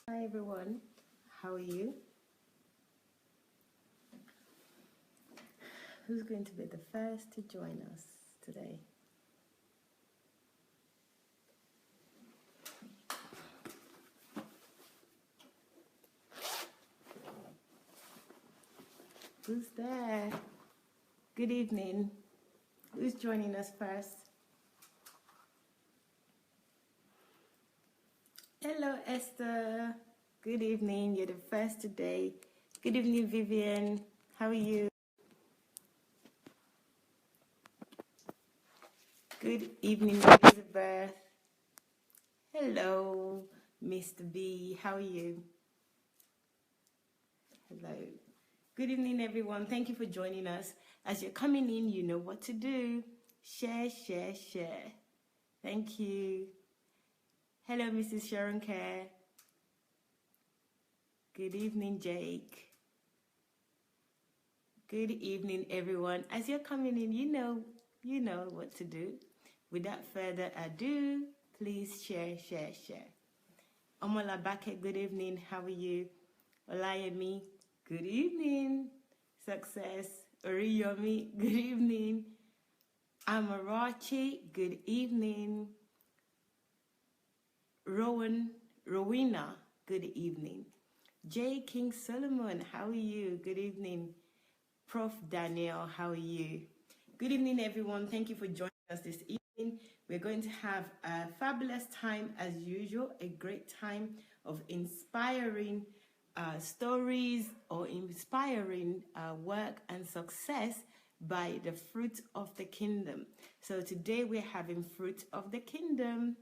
Hi everyone, how are you? Who's going to be the first to join us today? Who's there? Good evening. Who's joining us first? Hello Esther. Good evening. You're the first today. Good evening Vivian. How are you? Good evening Elizabeth. Hello Mr. B. How are you? Hello. Good evening everyone. Thank you for joining us. As you're coming in, you know what to do. Share, share, share. Thank you. Hello, Mrs. Sharon Kerr. Good evening, Jake. Good evening, everyone. As you're coming in, you know what to do. Without further ado, please share, share, share. Omolabake, good evening. How are you? Olayemi, good evening. Success. Oriyomi, good evening. Amarachi, good evening. Rowena, good evening. J. King Solomon, how are you? Good evening. Prof. Daniel, how are you? Good evening, everyone. Thank you for joining us this evening. We're going to have a fabulous time as usual, a great time of inspiring stories or inspiring work and success by the fruit of the kingdom. So today we're having fruit of the kingdom.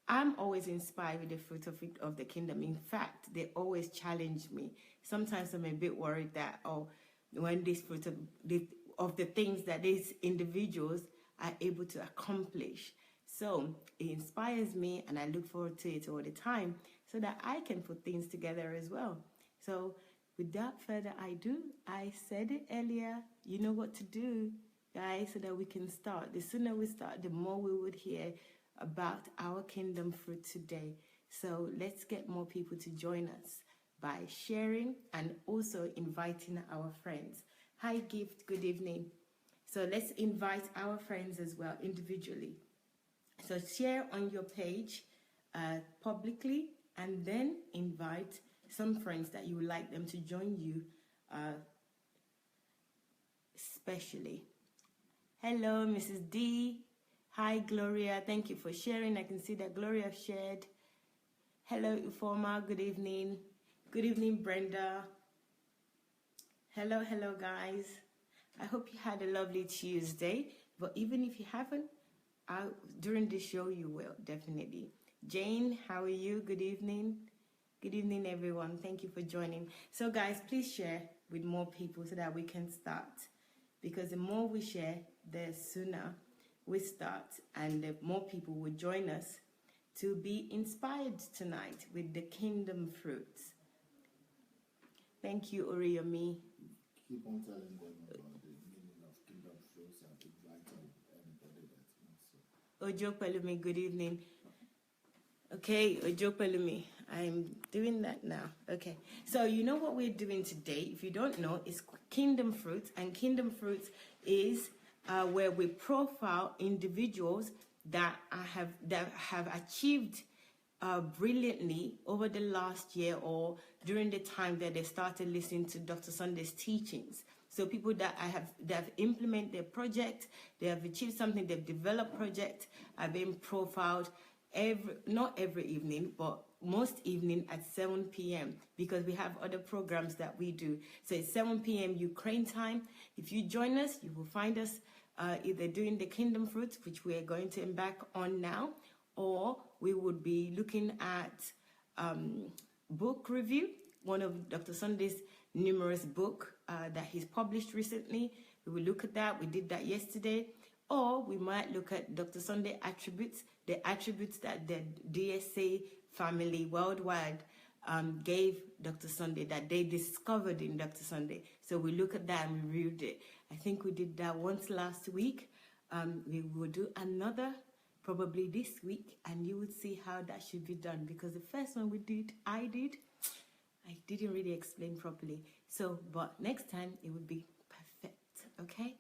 I'm always inspired with the fruit of the kingdom. In fact, they always challenge me. Sometimes I'm a bit worried that, when this fruit of the things that these individuals are able to accomplish. So it inspires me and I look forward to it all the time so that I can put things together as well. So without further ado, I said it earlier, you know what to do, guys, so that we can start. The sooner we start, the more we would hear about our kingdom fruit today. So let's get more people to join us by sharing and also inviting our friends. Hi Gift, good evening. So let's invite our friends as well individually. So share on your page publicly and then invite some friends that you would like them to join you especially. Hello Mrs. D. Hi, Gloria. Thank you for sharing. I can see that Gloria shared. Hello, Ufoma. Good evening. Good evening, Brenda. Hello, guys. I hope you had a lovely Tuesday. But even if you haven't, during the show, you will, definitely. Jane, how are you? Good evening. Good evening, everyone. Thank you for joining. So, guys, please share with more people so that we can start. Because the more we share, the sooner we start and the more people will join us to be inspired tonight with the kingdom fruits. Thank you, Oriyomi. Keep on telling them about the meaning of kingdom fruits and inviting anybody that wants to. Ojo Pelumi, good evening. Okay, Ojo Pelumi, I'm doing that now. Okay, so you know what we're doing today? If you don't know, it's kingdom fruits, and kingdom fruits is where we profile individuals that have achieved brilliantly over the last year or during the time that they started listening to Dr. Sunday's teachings. So people that have implemented their project, they have achieved something, they've developed project, are being profiled not every evening, but most evening at 7 p.m. because we have other programs that we do. So it's 7 p.m. Ukraine time. If you join us, you will find us either doing the kingdom fruits, which we are going to embark on now, or we would be looking at book review, one of Dr. Sunday's numerous books that he's published recently. We will look at that. We did that yesterday. Or we might look at Dr. Sunday attributes, the attributes that the DSA family worldwide gave Dr. Sunday, that they discovered in Dr. Sunday. So we look at that and we reviewed it. I think we did that once last week. We will do another probably this week, and you would see how that should be done, because the first one I didn't really explain properly. So, but next time it would be perfect, okay?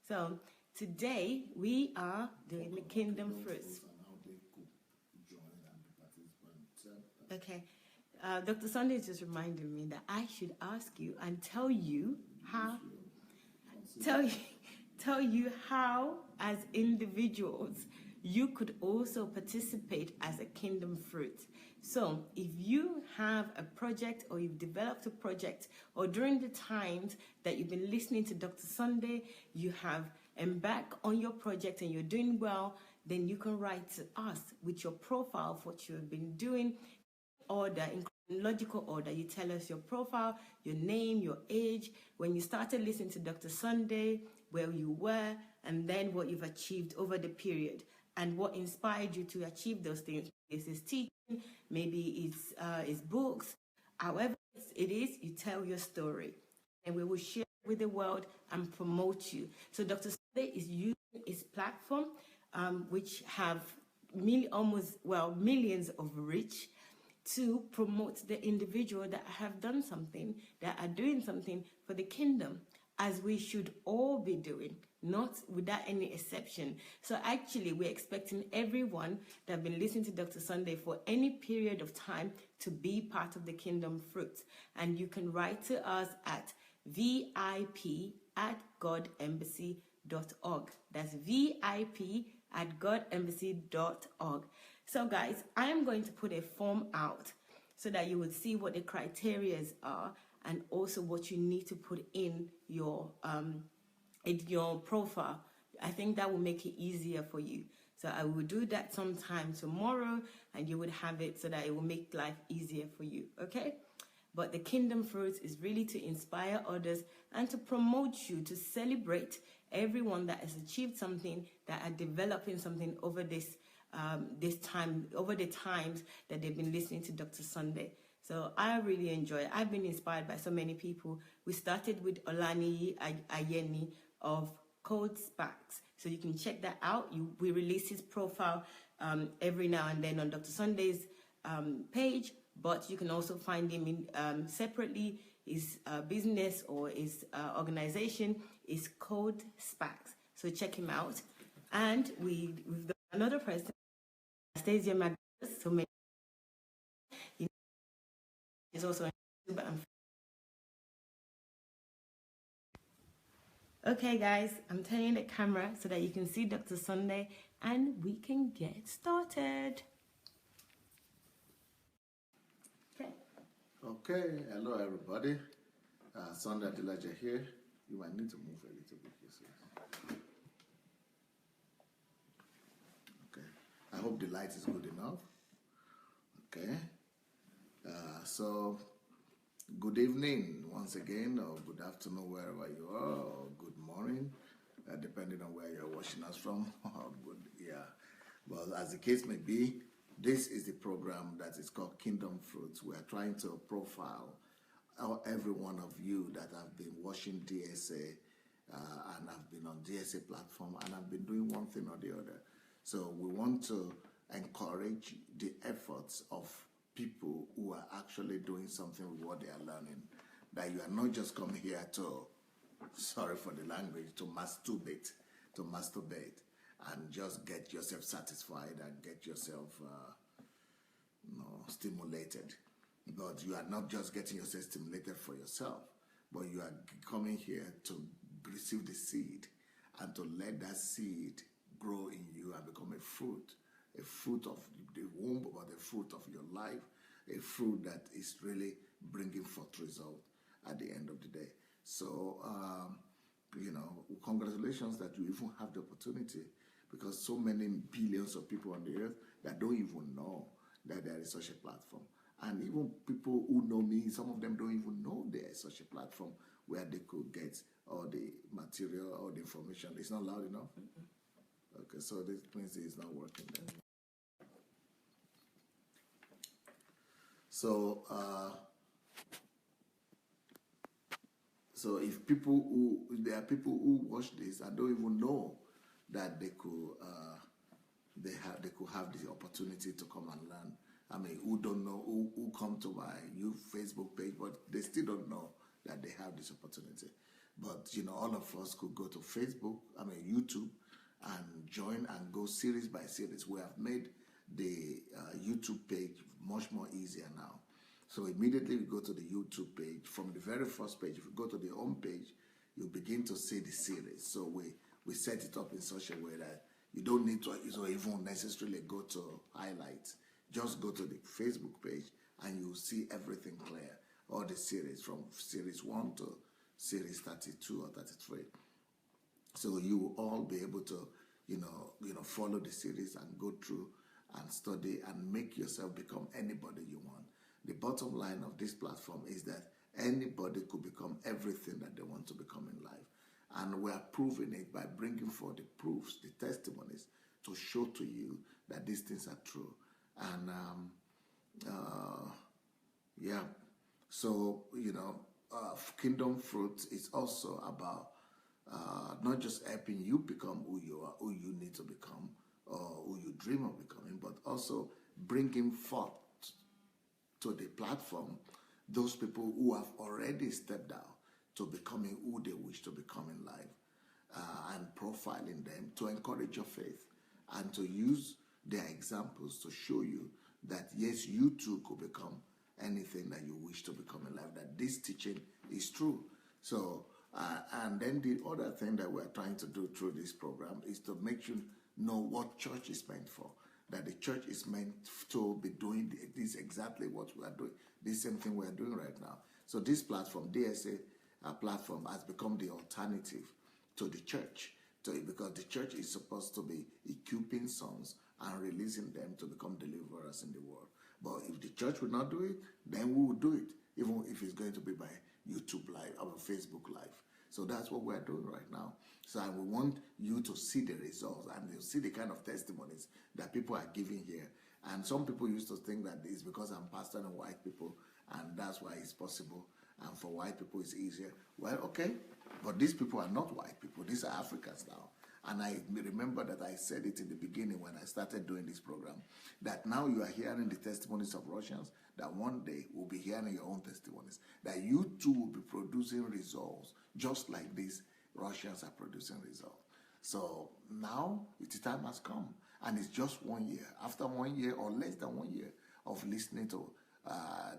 So, today we are doing the kingdom fruits. Okay. Dr. Sunday is just reminding me that I should ask you and tell you how, as individuals, you could also participate as a kingdom fruit. So if you have a project, or you've developed a project, or during the times that you've been listening to Dr. Sunday, you have embarked on your project and you're doing well, then you can write to us with your profile of what you have been doing, order, in chronological order. You tell us your profile, your name, your age, when you started listening to Dr. Sunday, where you were, and then what you've achieved over the period, and what inspired you to achieve those things. This is teaching, maybe it's books, however it is, you tell your story, and we will share with the world and promote you. So Dr. Sunday is using his platform, which have millions of reach, to promote the individual that have done something, that are doing something for the kingdom, as we should all be doing, not without any exception. So actually, we're expecting everyone that have been listening to Dr. Sunday for any period of time to be part of the kingdom fruits. And you can write to us at vip@godembassy.org. That's vip@godembassy.org. So guys, I am going to put a form out so that you would see what the criteria are, and also what you need to put in your profile. I think that will make it easier for you. So I will do that sometime tomorrow, and you would have it so that it will make life easier for you, okay? But the kingdom fruits is really to inspire others and to promote you, to celebrate everyone that has achieved something, that are developing something over the times that they've been listening to Dr. Sunday. So I really enjoy it. I've been inspired by so many people. We started with Olayemi of Code Sparks. So you can check that out. We release his profile every now and then on Dr. Sunday's page, but you can also find him in separately. His business or his organization is Code Sparks. So check him out. And we've got another person, Anastasia Magnus, so many. Is also on YouTube. Okay, guys, I'm turning the camera so that you can see Dr. Sunday, and we can get started. Okay, hello everybody. Sunday Adelaja here. You might need to move a little bit yourself. Okay, I hope the light is good enough. Okay, so good evening once again, or good afternoon wherever you are, or good morning, depending on where you're watching us from. But as the case may be, this is the program that is called Kingdom Fruits. We are trying to profile every one of you that have been watching DSA and have been on DSA platform and have been doing one thing or the other. So we want to encourage the efforts of people who are actually doing something with what they are learning. That you are not just coming here to, sorry for the language, to masturbate and just get yourself satisfied and get yourself stimulated. But you are not just getting yourself stimulated for yourself, but you are coming here to receive the seed and to let that seed grow in you and become a fruit of the womb, or the fruit of your life, a fruit that is really bringing forth result at the end of the day. So, congratulations that you even have the opportunity, because so many billions of people on the earth that don't even know that there is such a platform. And even people who know me, some of them don't even know there is such a platform where they could get all the material, all the information. It's not loud enough? Okay, so this means it's not working then. So, if there are people who watch this and don't even know that they could they could have the opportunity to come and learn. I mean, who don't know, who come to my Facebook page, but they still don't know that they have this opportunity. But, all of us could go to Facebook, YouTube, and join and go series by series. We have made the YouTube page much more easier now. So immediately we go to the YouTube page. From the very first page, if you go to the home page, you begin to see the series. So we set it up in such a way that you don't need to even necessarily go to highlights. Just go to the Facebook page and you'll see everything clear. All the series from series 1 to series 32 or 33. So you will all be able to, follow the series and go through and study and make yourself become anybody you want. The bottom line of this platform is that anybody could become everything that they want to become in life. And we are proving it by bringing forth the proofs, the testimonies, to show to you that these things are true. And, so, Kingdom Fruits is also about not just helping you become who you are, who you need to become, or who you dream of becoming, but also bringing forth to the platform those people who have already stepped out to becoming who they wish to become in life, and profiling them to encourage your faith and to use their examples to show you that, yes, you too could become anything that you wish to become in life, that this teaching is true. So, and then the other thing that we're trying to do through this program is to make you know what church is meant for, that the church is meant to be doing this exactly what we are doing, this same thing we are doing right now. So this platform, DSA platform, has become the alternative to the church, because the church is supposed to be equipping sons and releasing them to become deliverers in the world. But if the church will not do it, then we will do it, even if it's going to be by YouTube Live or Facebook Live. So that's what we're doing right now. So we want you to see the results and you see the kind of testimonies that people are giving here. And some people used to think that it's because I'm pastoring white people and that's why it's possible. And for white people, it's easier. Well, okay, but these people are not white people. These are Africans now. And I remember that I said it in the beginning when I started doing this program, that now you are hearing the testimonies of Russians, that one day we'll be hearing your own testimonies, that you too will be producing results, just like these Russians are producing results. So now the time has come, and it's just 1 year. After 1 year or less than 1 year of listening to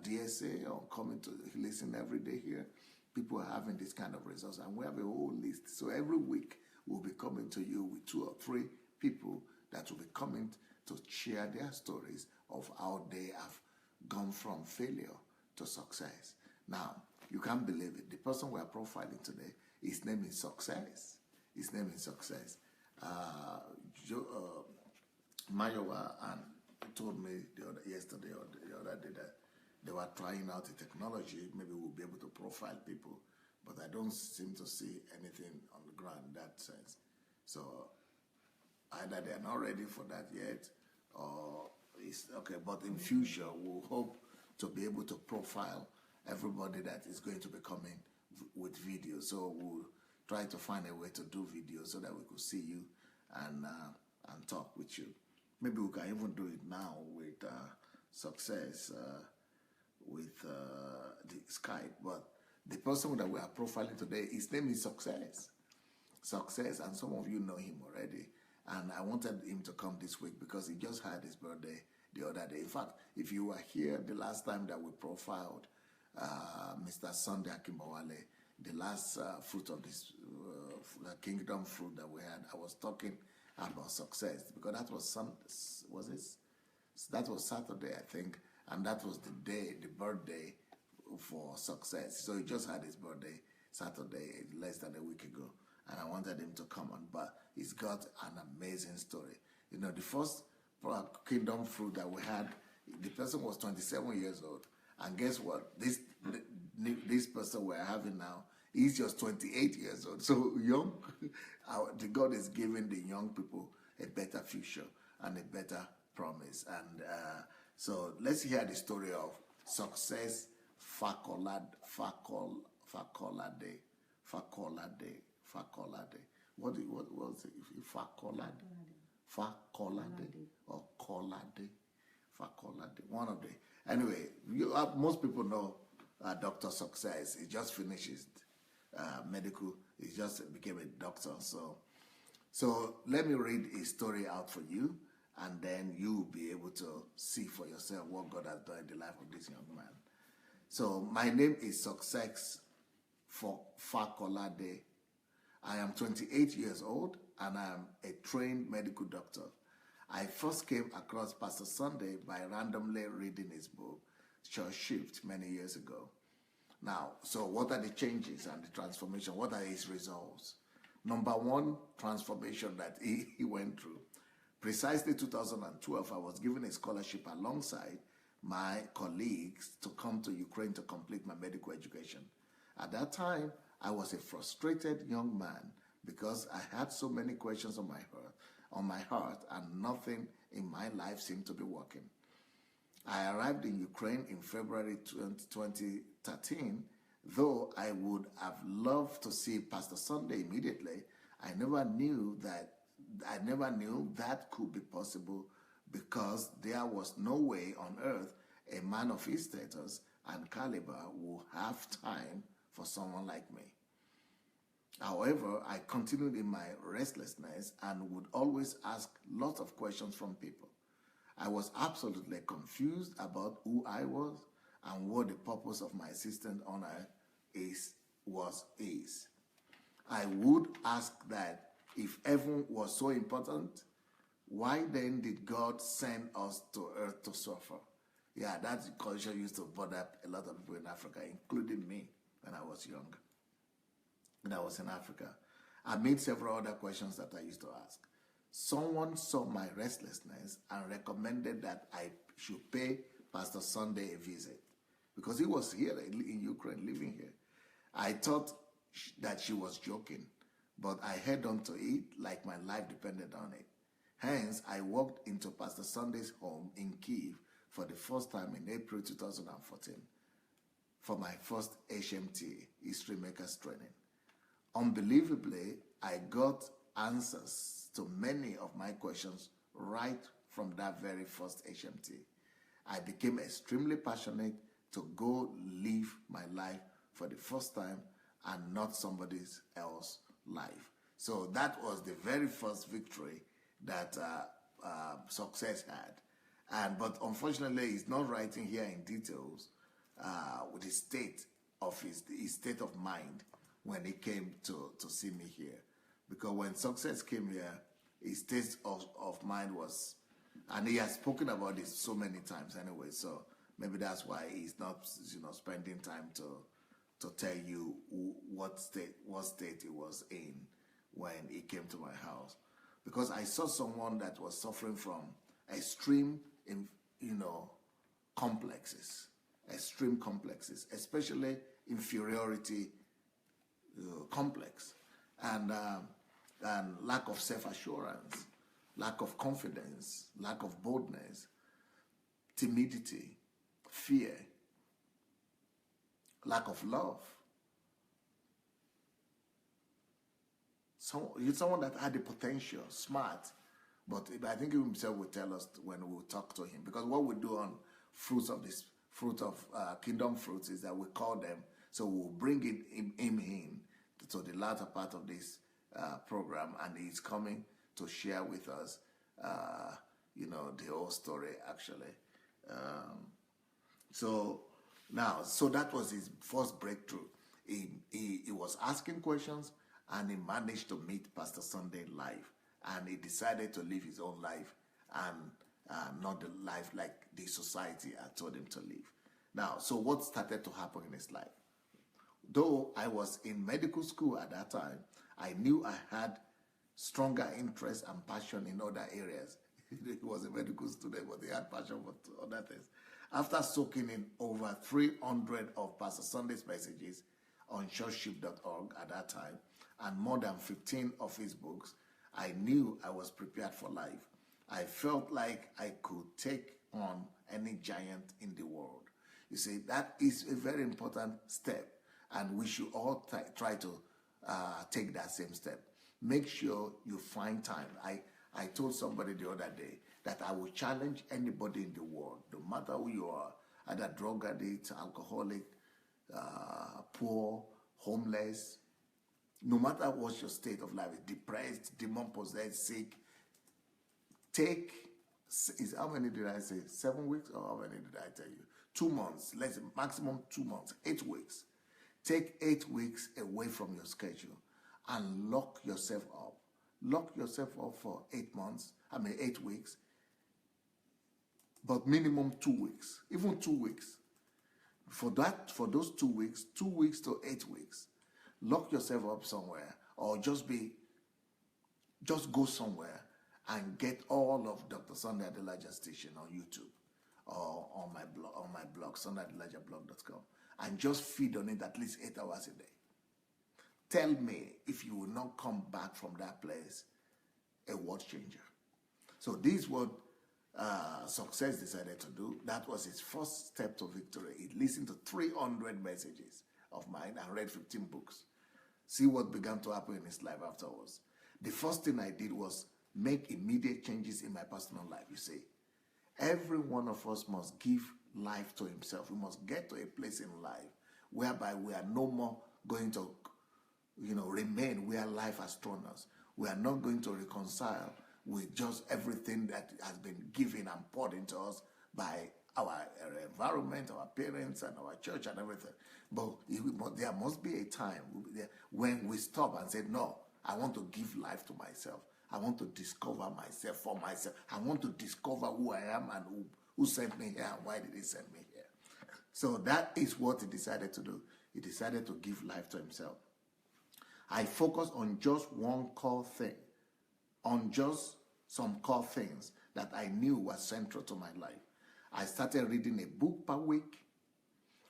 DSA or coming to listen every day here, people are having this kind of results, and we have a whole list. So every week we'll be coming to you with 2 or 3 people that will be coming to share their stories of how they have gone from failure to success. Now, you can't believe it. The person we are profiling today, his name is Success. His name is Success. Mayowa and told me yesterday or the other day that they were trying out the technology. Maybe we'll be able to profile people, but I don't seem to see anything on the ground in that sense. So either they're not ready for that yet, or it's okay. But in future, we'll hope to be able to profile everybody that is going to be coming with video. So we'll try to find a way to do video so that we could see you and talk with you. Maybe we can even do it now with Success with the Skype. But the person that we are profiling today, his name is Success. Success, and some of you know him already. And I wanted him to come this week because he just had his birthday the other day. In fact, if you were here the last time that we profiled Mr. Sunday Akimbawale, the last fruit of this kingdom fruit that we had, I was talking about Success because that was that was Saturday, I think, and that was the day, the birthday for Success. So he just had his birthday Saturday, less than a week ago, and I wanted him to come on, but he's got an amazing story. You know, the first kingdom fruit that we had, the person was 27 years old, and guess what? This person we're having now, he's just 28 years old. So young, the God is giving the young people a better future and a better promise. And so let's hear the story of Success Fakolade. What was it? Fakolade? Fakolade or Kolade. Fakolade. One of the. Anyway, most people know Dr. Success. He just finished his medical. He just became a doctor. So let me read a story out for you, and then you'll be able to see for yourself what God has done in the life of this young man. So my name is Success for Fakolade. I am 28 years old, and I am a trained medical doctor. I first came across Pastor Sunday by randomly reading his book, Church Shift, many years ago. Now, so what are the changes and the transformation? What are his results? Number one transformation that he went through. Precisely 2012, I was given a scholarship alongside my colleagues to come to Ukraine to complete my medical education. At that time, I was a frustrated young man because I had so many questions on my heart, and nothing in my life seemed to be working. I arrived in Ukraine in February 2013. Though I would have loved to see Pastor Sunday immediately, I never knew that could be possible, because there was no way on earth a man of his status and caliber would have time for someone like me. However, I continued in my restlessness and would always ask lots of questions from people. I was absolutely confused about who I was and what the purpose of my existence on earth is. I would ask that if heaven was so important, why then did God send us to earth to suffer? Yeah, that question used to bother a lot of people in Africa, including me when I was young, when I was in Africa. I made several other questions that I used to ask. Someone saw my restlessness and recommended that I should pay Pastor Sunday a visit, because he was here in Ukraine, living here. I thought that she was joking, but I held on to it like my life depended on it. Hence, I walked into Pastor Sunday's home in Kyiv for the first time in April 2014 for my first HMT, History Makers Training. Unbelievably, I got answers to many of my questions right from that very first HMT. I became extremely passionate to go live my life for the first time and not somebody else's life. So that was the very first victory that Success had. But unfortunately, he's not writing here in details with his state of mind when he came to see me here. Because when Success came here, his state of mind was, and he has spoken about this so many times anyway, so maybe that's why he's not spending time to tell you what state he was in when he came to my house. Because I saw someone that was suffering from extreme complexes, especially inferiority complex, and lack of self-assurance, lack of confidence, lack of boldness, timidity, fear, lack of love. Someone that had the potential, smart, but I think he himself will tell us when we talk to him. Because what we do on fruit of kingdom fruits is that we call them, so we'll bring him in to the latter part of this program, and he's coming to share with us, the whole story actually. So that was his first breakthrough. He was asking questions, and he managed to meet Pastor Sunday live, and he decided to live his own life and not the life like the society had told him to live. Now, so what started to happen in his life? Though I was in medical school at that time, I knew I had stronger interest and passion in other areas. He was a medical student, but he had passion for other things. After soaking in over 300 of Pastor Sunday's messages on churchship.org at that time, and more than 15 of his books, I knew I was prepared for life. I felt like I could take on any giant in the world. You see, that is a very important step, and we should all try to take that same step. Make sure you find time. I told somebody the other day that I will challenge anybody in the world, no matter who you are, either drug addict, alcoholic, poor, homeless, no matter what your state of life is, depressed, demon-possessed, sick, how many did I say? 7 weeks? Or how many did I tell you? 2 months, maximum 2 months, 8 weeks. Take 8 weeks away from your schedule and lock yourself up. Lock yourself up for 8 weeks, but minimum 2 weeks, even 2 weeks. For those 2 weeks, 2 weeks to 8 weeks, lock yourself up somewhere, or just go somewhere and get all of Dr. Sunday Adelaja's teaching on YouTube or on my blog, sundayadelajablog.com, and just feed on it at least 8 hours a day. Tell me if you will not come back from that place a world changer. So this is what Success decided to do. That was his first step to victory. He listened to 300 messages of mine and read 15 books. See what began to happen in his life afterwards. The first thing I did was make immediate changes in my personal life. You see, every one of us must give life to himself. We must get to a place in life whereby we are no more going to, remain where life has thrown us. We are not going to reconcile with just everything that has been given and poured into us by our environment, our parents, and our church and everything. But there must be a time when we stop and say, no, I want to give life to myself. I want to discover myself for myself. I want to discover who I am and who sent me here and why did he send me here. So that is what he decided to do. He decided to give life to himself. I focused on just one core thing, on just some core things that I knew were central to my life. I started reading a book per week.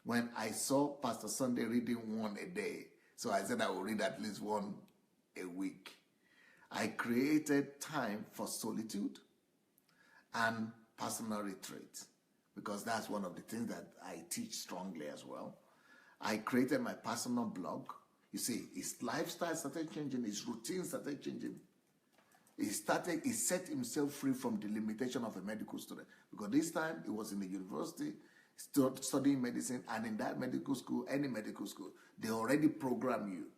When I saw Pastor Sunday reading one a day, so I said I will read at least one a week. I created time for solitude and personal retreat, because that's one of the things that I teach strongly as well. I created my personal blog. You see, his lifestyle started changing, his routine started changing. He set himself free from the limitation of a medical student, because this time he was in the university studying medicine, and in that medical school, any medical school, they already program you.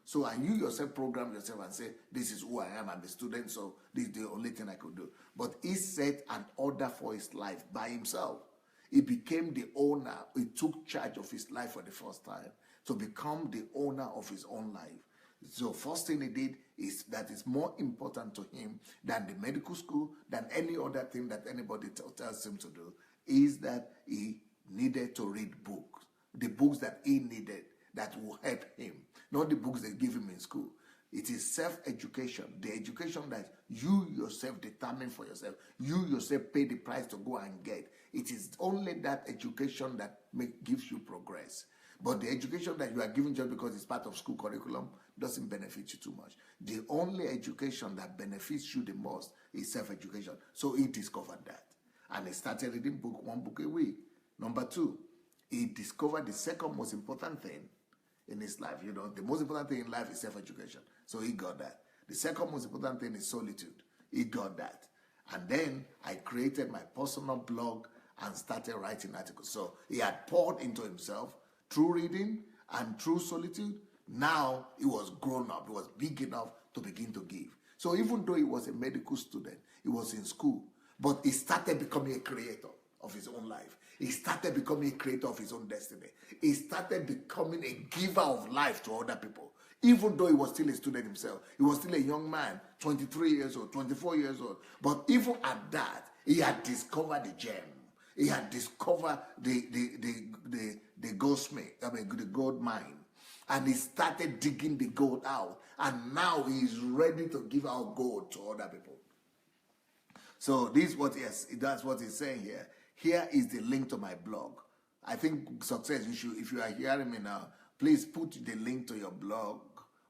So and you yourself program yourself and say, this is who I am, I'm a student, so this is the only thing I could do. But he set an order for his life by himself. He became the owner. He took charge of his life for the first time to become the owner of his own life. So first thing he did is that it's more important to him than the medical school, than any other thing that anybody tells him to do, is that he needed to read books. The books that he needed that will help him, not the books they give him in school. It is self-education, the education that you yourself determine for yourself. You yourself pay the price to go and get. It is only that education that gives you progress. But the education that you are given just because it's part of school curriculum doesn't benefit you too much. The only education that benefits you the most is self-education. So he discovered that. And he started reading one book a week. Number 2, he discovered the second most important thing in his life. The most important thing in life is self-education. So he got that. The second most important thing is solitude. He got that. And then I created my personal blog and started writing articles. So he had poured into himself through reading and through solitude. Now he was grown up. He was big enough to begin to give. So even though he was a medical student, he was in school, but he started becoming a creator of his own life. He started becoming a creator of his own destiny. He started becoming a giver of life to other people. Even though he was still a student himself, he was still a young man, 23 years old, 24 years old. But even at that, he had discovered the gem. He had discovered the goldsmith, the gold mine. And he started digging the gold out. And now he is ready to give out gold to other people. So this is what that's what he's saying here. Here is the link to my blog. I think Success, if you are hearing me now, please put the link to your blog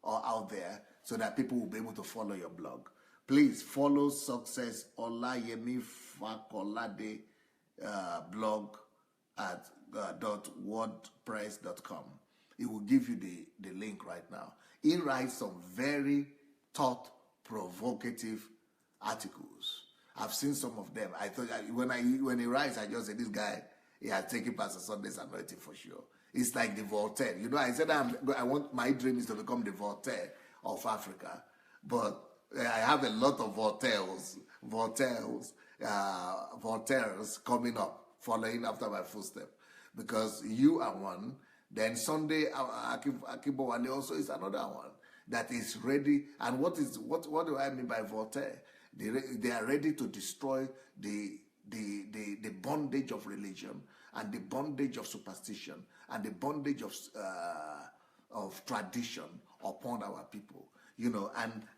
or out there so that people will be able to follow your blog. Please follow Success Olayemi Fakolade blog at .wordpress.com. It will give you the link right now. He writes some very thought-provocative articles. I've seen some of them. I thought when he writes, I just say, this guy, he has taken Pastor Sunday's anointing for sure. It's like the Voltaire. You know, I said my dream is to become the Voltaire of Africa. But I have a lot of Voltaires coming up, following after my footsteps. Because you are one. Then Sunday, Akibo Wale also is another one that is ready. And what do I mean by Voltaire? They are ready to destroy the bondage of religion and the bondage of superstition and the bondage of tradition upon our people. You know,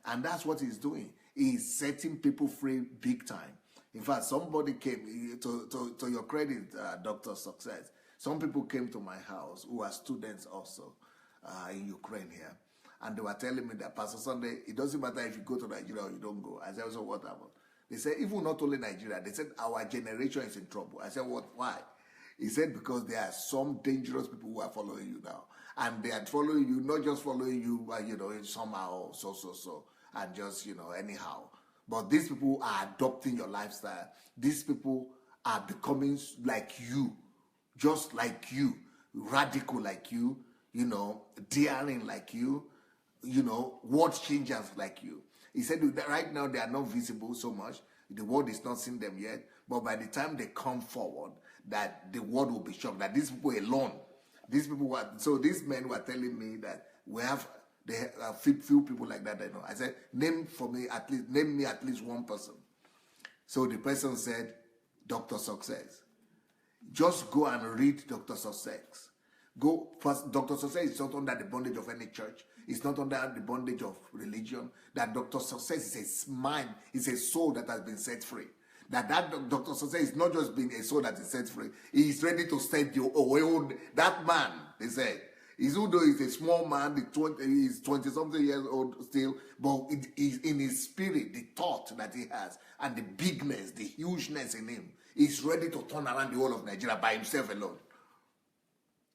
and that's what he's doing. He's setting people free big time. In fact, somebody came, to your credit, Dr. Success, some people came to my house who are students also in Ukraine here. And they were telling me that, Pastor Sunday, it doesn't matter if you go to Nigeria or you don't go. I said, so what happened? They said, even not only Nigeria, they said, our generation is in trouble. I said, what? Why? He said, because there are some dangerous people who are following you now. And they are following you, not just following you, somehow, so, and just, anyhow. But these people are adopting your lifestyle. These people are becoming like you, just like you, radical like you, daring like you, word changers like you. He said that right now they are not visible so much. The world is not seeing them yet. But by the time they come forward, that the world will be shocked that these people alone, these men were telling me that there are few people like that I know. I said, name me at least one person. So the person said, Dr. Success. Just go and read Dr. Success. Go first. Dr. Success is not under the bondage of any church. It's not under the bondage of religion. That Dr. Success is a mind, is a soul that has been set free. That Dr. Success is not just being a soul that is set free. He is ready to set you away. That man, they said, even though he's a small man, he's 20-something years old still, but it is in his spirit, the thought that he has, and the bigness, the hugeness in him, he's ready to turn around the whole of Nigeria by himself alone.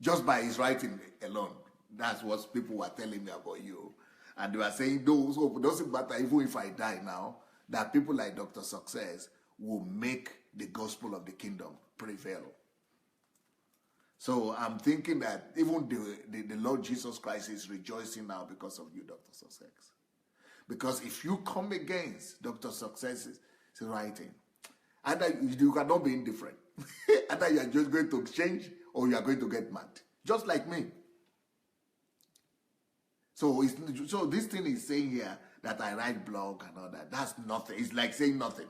Just by his writing alone. That's what people were telling me about you. And they were saying, it doesn't matter even if I die now, that people like Dr. Success will make the gospel of the kingdom prevail. So I'm thinking that even the Lord Jesus Christ is rejoicing now because of you, Dr. Success. Because if you come against Dr. Success's writing, either you cannot be indifferent. Either you are just going to change or you are going to get mad. Just like me. So this thing is saying here that I write blog and all that. That's nothing. It's like saying nothing.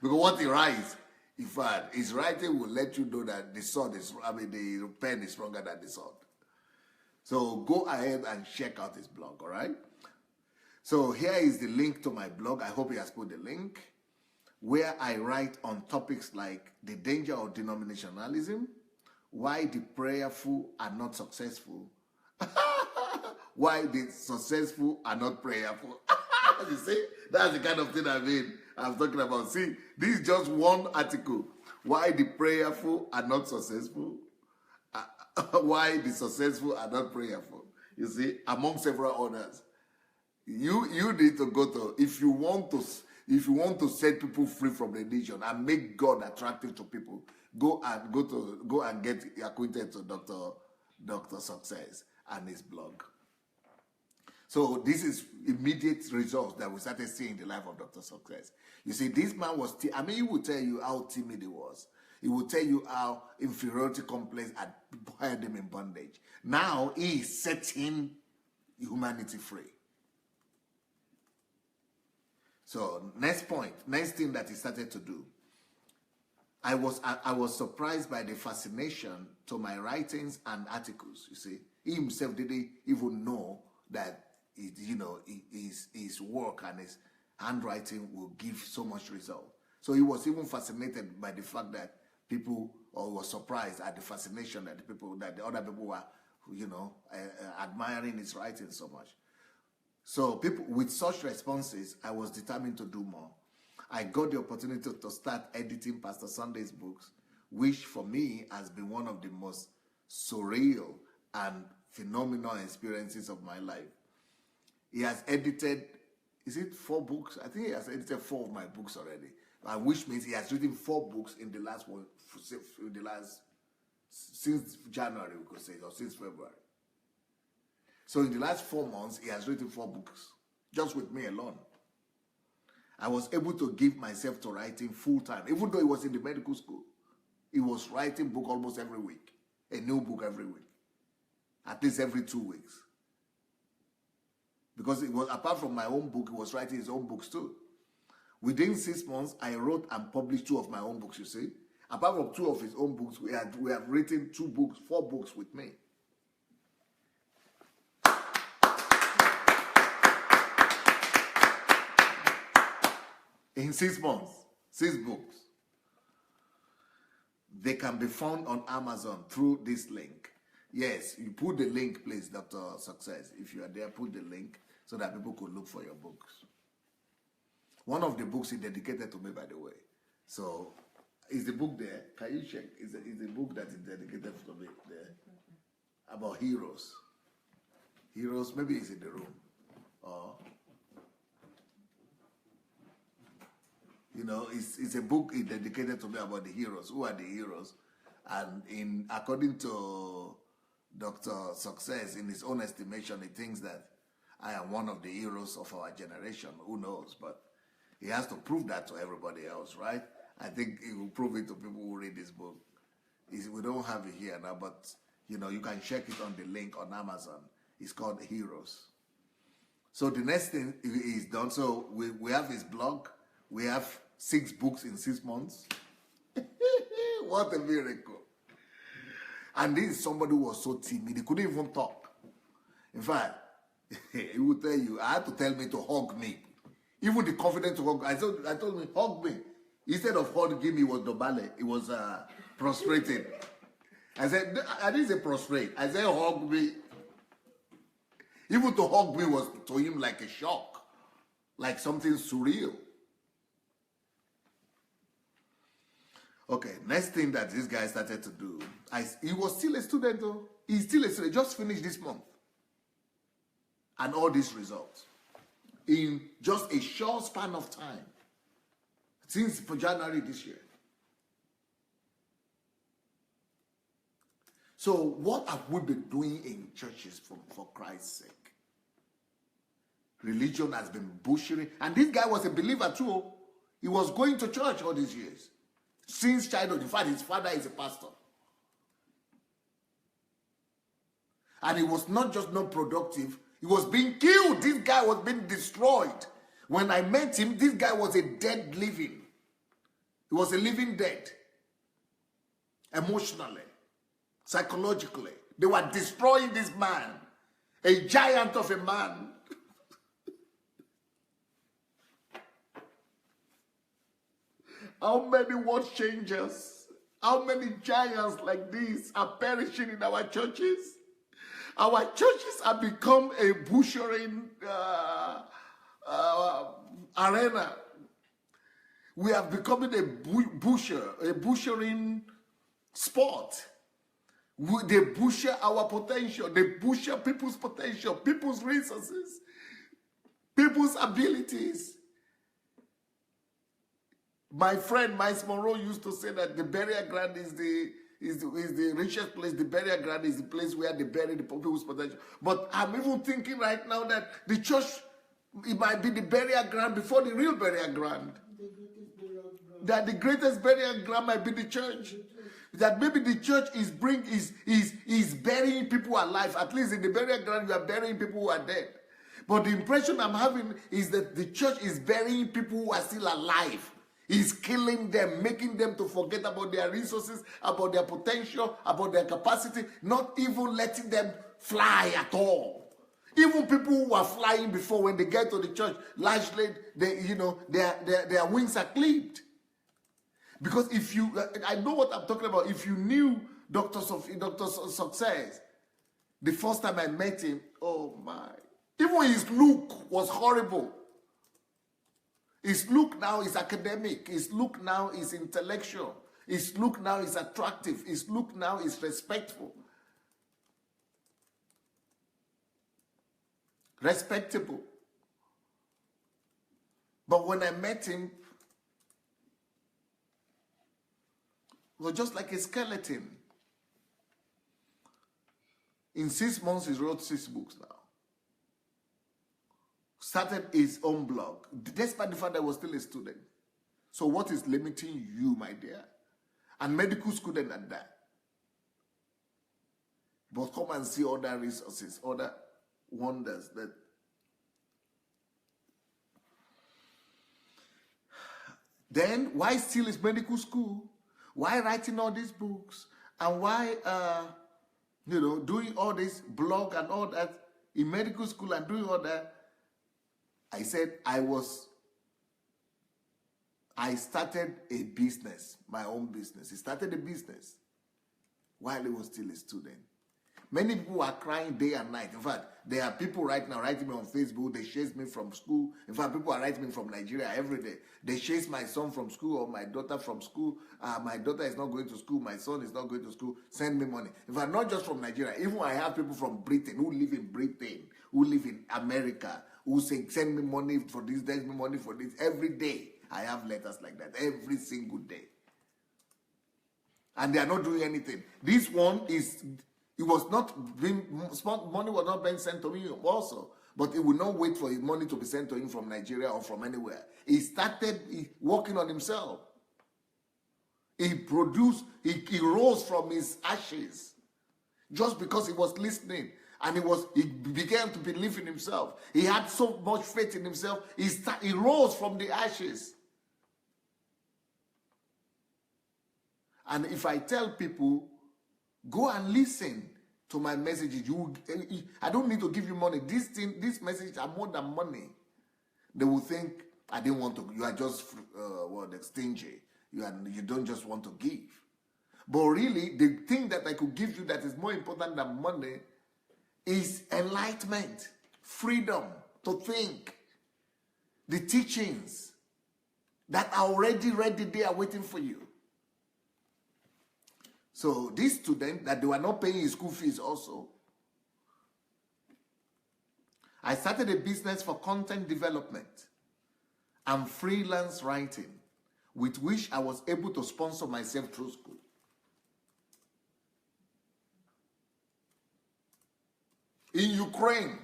Because what he writes, in fact, his writing will let you know that the pen is stronger than the sword. So go ahead and check out his blog, all right? So here is the link to my blog. I hope he has put the link, where I write on topics like the danger of denominationalism, why the prayerful are not successful, why the successful are not prayerful. You see, that's the kind of thing I'm talking about. See, this is just one article. Why the prayerful are not successful, why the successful are not prayerful. You see, among several others. You need to go to, if you want to set people free from religion and make God attractive to people, go and get acquainted to Dr. Success and his blog. So this is immediate results that we started seeing in the life of Dr. Success. You see, this man was, he would tell you how timid he was. He would tell you how inferiority complex had held him in bondage. Now he is setting humanity free. So next thing that he started to do, I was surprised by the fascination to my writings and articles. You see, he himself didn't even know that his work and his handwriting will give so much result. So he was even fascinated by the fact that people, or was surprised at the fascination that the other people were, admiring his writing so much. So people with such responses, I was determined to do more. I got the opportunity to start editing Pastor Sunday's books, which for me has been one of the most surreal and phenomenal experiences of my life. He has edited is it 4 books? I think he has edited 4 of my books already, which means he has written 4 books in the last one, since January, we could say, or since February. So in the last 4 months, he has written 4 books, just with me alone. I was able to give myself to writing full time, even though he was in the medical school. He was writing book almost every week, a new book every week, at least every 2 weeks. Because it was, apart from my own book, he was writing his own books too. Within 6 months, I wrote and published 2 of my own books, you see. Apart from 2 of his own books, we have written 4 books with me. In 6 months, 6 books. They can be found on Amazon through this link. Yes, you put the link, please, Dr. Success. If you are there, put the link so that people could look for your books. One of the books is dedicated to me, by the way. So, is the book there? Can you check? Is the book that is dedicated to me there? About heroes. Heroes, maybe it's in the room. Or, you know, it's a book dedicated to me about the heroes. Who are the heroes? And according to Dr. Success, in his own estimation, he thinks that I am one of the heroes of our generation. Who knows? But he has to prove that to everybody else, right? I think he will prove it to people who read this book. We don't have it here now, but you know, you can check it on the link on Amazon. It's called Heroes. So the next thing is done. So we have his blog. We have 6 books in 6 months. What a miracle. And this is somebody who was so timid, he couldn't even talk. In fact, he would tell you, I had to tell me to hug me. Even the confidence to hug, I told him, hug me. Instead of hugging me, it was dobale. It was prostrated. I said, I didn't say prostrate. I said, hug me. Even to hug me was to him like a shock, like something surreal. Okay, next thing that this guy started to do, he was still a student though. He's still a student, just finished this month. And all these results. In just a short span of time. Since for January this year. So what have we been doing in churches for Christ's sake? Religion has been butchering. And this guy was a believer too. He was going to church all these years. Since childhood. In fact, his father is a pastor. And he was not just not productive, he was being killed. This guy was being destroyed. When I met him, this guy was a dead living. He was a living dead. Emotionally, psychologically. They were destroying this man. A giant of a man. How many world changers, how many giants like this are perishing in our churches? Our churches have become a butchering arena. We have become a butchering sport. They butcher our potential. They butcher people's potential, people's resources, people's abilities. My friend Miles Monroe used to say that the burial ground is the richest place. The burial ground is the place where they bury the people's potential. But I'm even thinking right now that the church, it might be the burial ground before the real burial ground. That the greatest burial ground might be the church. That maybe the church is burying people alive. At least in the burial ground, you are burying people who are dead. But the impression I'm having is that the church is burying people who are still alive. He's killing them, making them to forget about their resources, about their potential, about their capacity, not even letting them fly at all. Even people who were flying before, when they get to the church, largely, their wings are clipped. Because if you, I know what I'm talking about. If you knew Dr. Success, the first time I met him, oh my, even his look was horrible. His look now is academic. His look now is intellectual. His look now is attractive. His look now is respectful. Respectable. But when I met him, it was just like a skeleton. In 6 months, he wrote 6 books now. Started his own blog, despite the fact that I was still a student. So what is limiting you, my dear? And medical student at that. But come and see other resources, other wonders that. Then why still is medical school? Why writing all these books? And why doing all this blog and all that in medical school and doing all that? I said I started a business, my own business. He started a business while he was still a student. Many people are crying day and night. In fact, there are people right now writing me on Facebook. They chase me from school. In fact, people are writing me from Nigeria every day. They chase my son from school or my daughter from school. My daughter is not going to school. My son is not going to school. Send me money. In fact, not just from Nigeria. Even I have people from Britain who live in Britain, who live in America, who say, send me money for this, send me money for this. Every day, I have letters like that. Every single day. And they are not doing anything. This one is... It was not being, money was not being sent to me also, but he will not wait for his money to be sent to him from Nigeria or from anywhere. He started working on himself. He rose from his ashes just because he was listening, and he began to believe in himself. He had so much faith in himself. He rose from the ashes. And if I tell people, go and listen to my messages. I don't need to give you money. These messages are more than money. They will think, I didn't want to. You are just stingy. You don't just want to give. But really, the thing that I could give you that is more important than money is enlightenment, freedom to think, the teachings that are already ready there waiting for you. So this student that they were not paying his school fees also, I started a business for content development and freelance writing, with which I was able to sponsor myself through school. In Ukraine,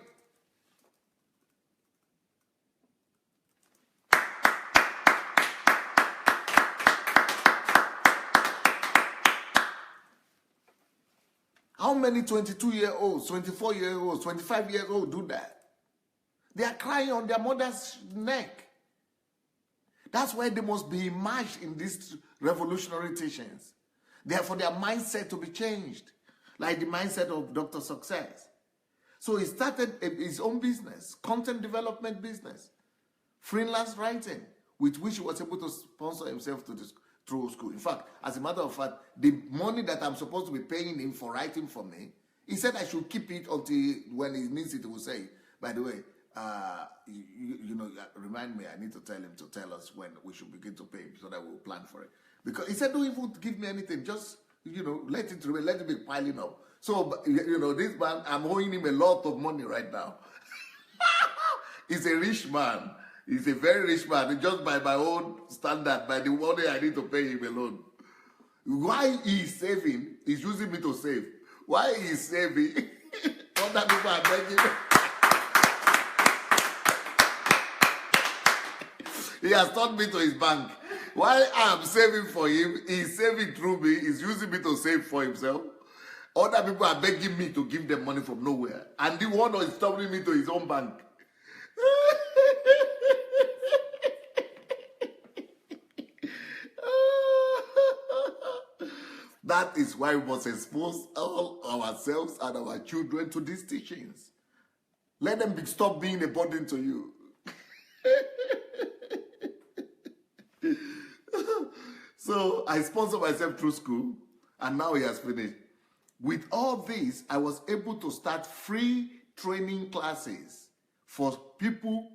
how many 22-year-olds, 24-year-olds, 25-year-olds do that? They are crying on their mother's neck. That's why they must be immersed in these revolutionary teachings. Therefore, their mindset to be changed, like the mindset of Dr. Success. So he started his own business, content development business, freelance writing, with which he was able to sponsor himself through school. In fact, as a matter of fact, the money that I'm supposed to be paying him for writing for me, he said I should keep it until when he needs it, he will say, by the way, remind me, I need to tell him to tell us when we should begin to pay him so that we'll plan for it. Because he said, don't even give me anything, just, let it be piling up. So, this man, I'm owing him a lot of money right now. He's a rich man. He's a very rich man. Just by my own standard, by the money I need to pay him alone. Why he is saving, he's using me to save. Why he is saving, other people are begging. He has turned me to his bank. While I'm saving for him, he's saving through me. He's using me to save for himself. Other people are begging me to give them money from nowhere. And the one is turning me to his own bank. That is why we must expose all ourselves and our children to these teachings. Let them stop being a burden to you. So I sponsor myself through school, and now he has finished. With all this, I was able to start free training classes for people,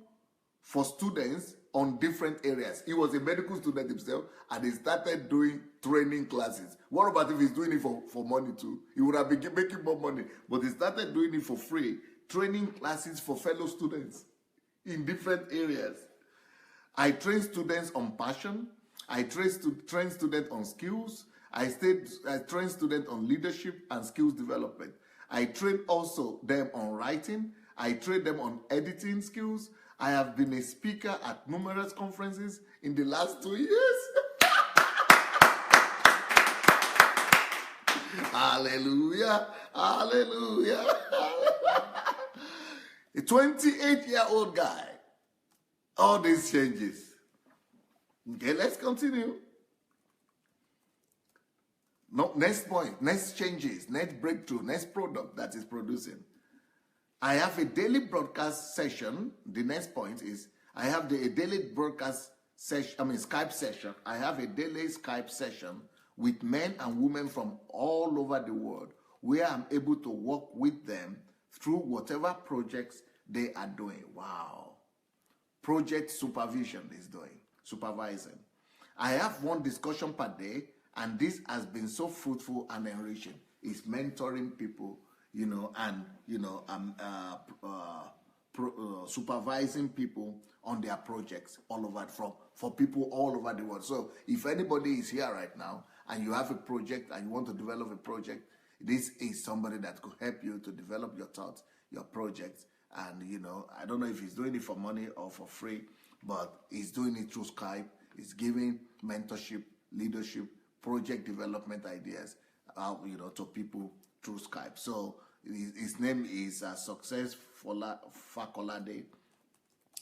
for students on different areas. He was a medical student himself, and he started doing training classes. What about if he's doing it for money too? He would have been making more money, but he started doing it for free, training classes for fellow students in different areas. I train students on passion. I train students on skills. I train students on leadership and skills development. I train also them on writing. I train them on editing skills. I have been a speaker at numerous conferences in the last 2 years. Hallelujah. Hallelujah. A 28-year-old guy. All these changes. Okay, let's continue. No, next point, next changes, next breakthrough, next product that is producing. I have a daily broadcast session. The next point is I have a daily broadcast session, Skype session. I have a daily Skype session with men and women from all over the world where I'm able to work with them through whatever projects they are doing. Wow. Project supervision is doing, supervising. I have one discussion per day, and this has been so fruitful and enriching. It's mentoring people, and supervising people on their projects all over for people all over the world. So if anybody is here right now and you have a project and you want to develop a project, this is somebody that could help you to develop your thoughts, your projects. And I don't know if he's doing it for money or for free, but he's doing it through Skype. He's giving mentorship, leadership, project development ideas, to people through Skype. So his name is Success Fakolade,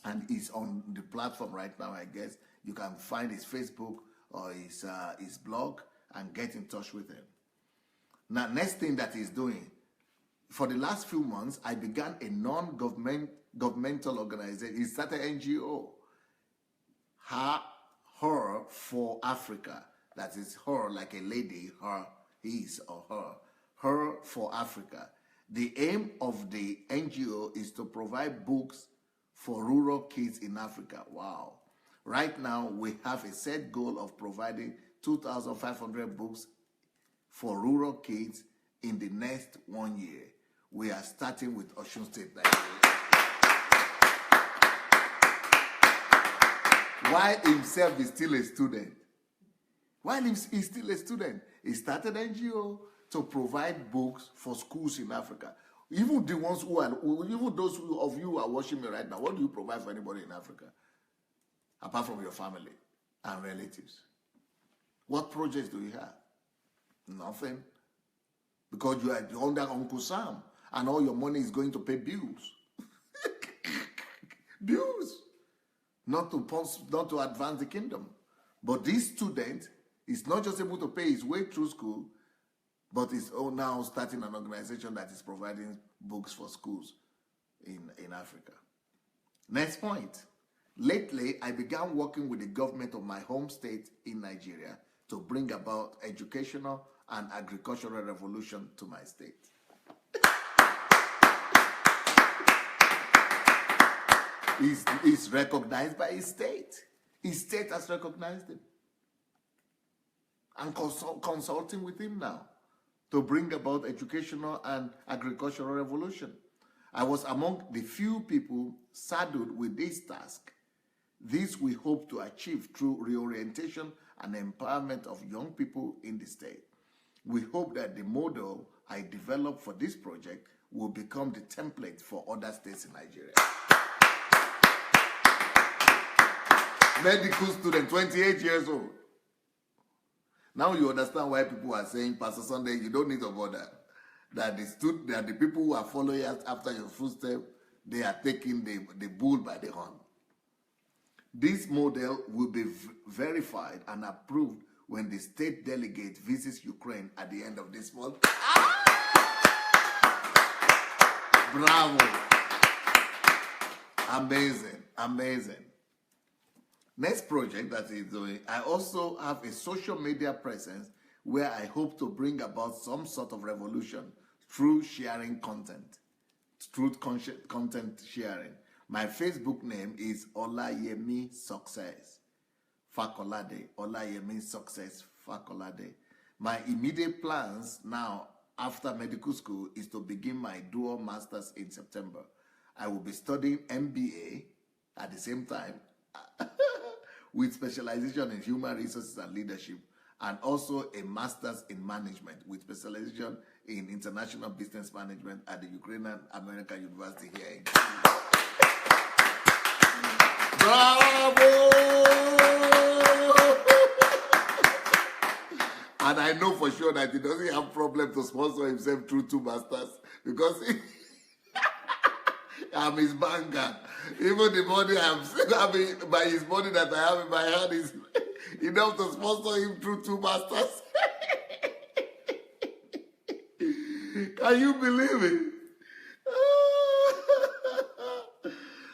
and he's on the platform right now. I guess you can find his Facebook or his blog and get in touch with him. Now, next thing that he's doing, for the last few months, I began a non-governmental organization. He started NGO, Her for Africa. That is her, like a lady, her, his or her. Her for Africa. The aim of the NGO is to provide books for rural kids in Africa. Wow. Right now, we have a set goal of providing 2,500 books for rural kids in the next 1 year. We are starting with Osun State, Nigeria. While himself is still a student. While he's still a student, he started NGO to provide books for schools in Africa. Even the ones even those of you who are watching me right now, what do you provide for anybody in Africa? Apart from your family and relatives. What projects do you have? Nothing. Because you are under Uncle Sam and all your money is going to pay bills. Bills. Not to advance the kingdom. But this student is not just able to pay his way through school, but is now starting an organization that is providing books for schools in Africa. Next point. Lately, I began working with the government of my home state in Nigeria to bring about educational and agricultural revolution to my state. He's recognized by his state. His state has recognized him. I'm consulting with him now to bring about educational and agricultural revolution. I was among the few people saddled with this task. This we hope to achieve through reorientation and empowerment of young people in the state. We hope that the model I developed for this project will become the template for other states in Nigeria. Medical student, 28 years old. Now you understand why people are saying, Pastor Sunday, you don't need to bother. That the people who are following after your footsteps, they are taking the bull by the horn. This model will be verified and approved when the state delegate visits Ukraine at the end of this month. Bravo. Amazing, amazing. Next project that he's doing, I also have a social media presence where I hope to bring about some sort of revolution through sharing content, through content sharing. My Facebook name is Olayemi Success Fakolade. Olayemi Success Fakolade. My immediate plans now after medical school is to begin my dual masters in September. I will be studying MBA at the same time. with specialization in human resources and leadership, and also a master's in management with specialization in international business management at the Ukrainian American University here in Canada. Bravo! And I know for sure that he doesn't have problem to sponsor himself through 2 masters, because I'm his banker. Even the money I'm having by his money that I have in my hand is enough to sponsor him through 2 masters. Can you believe it?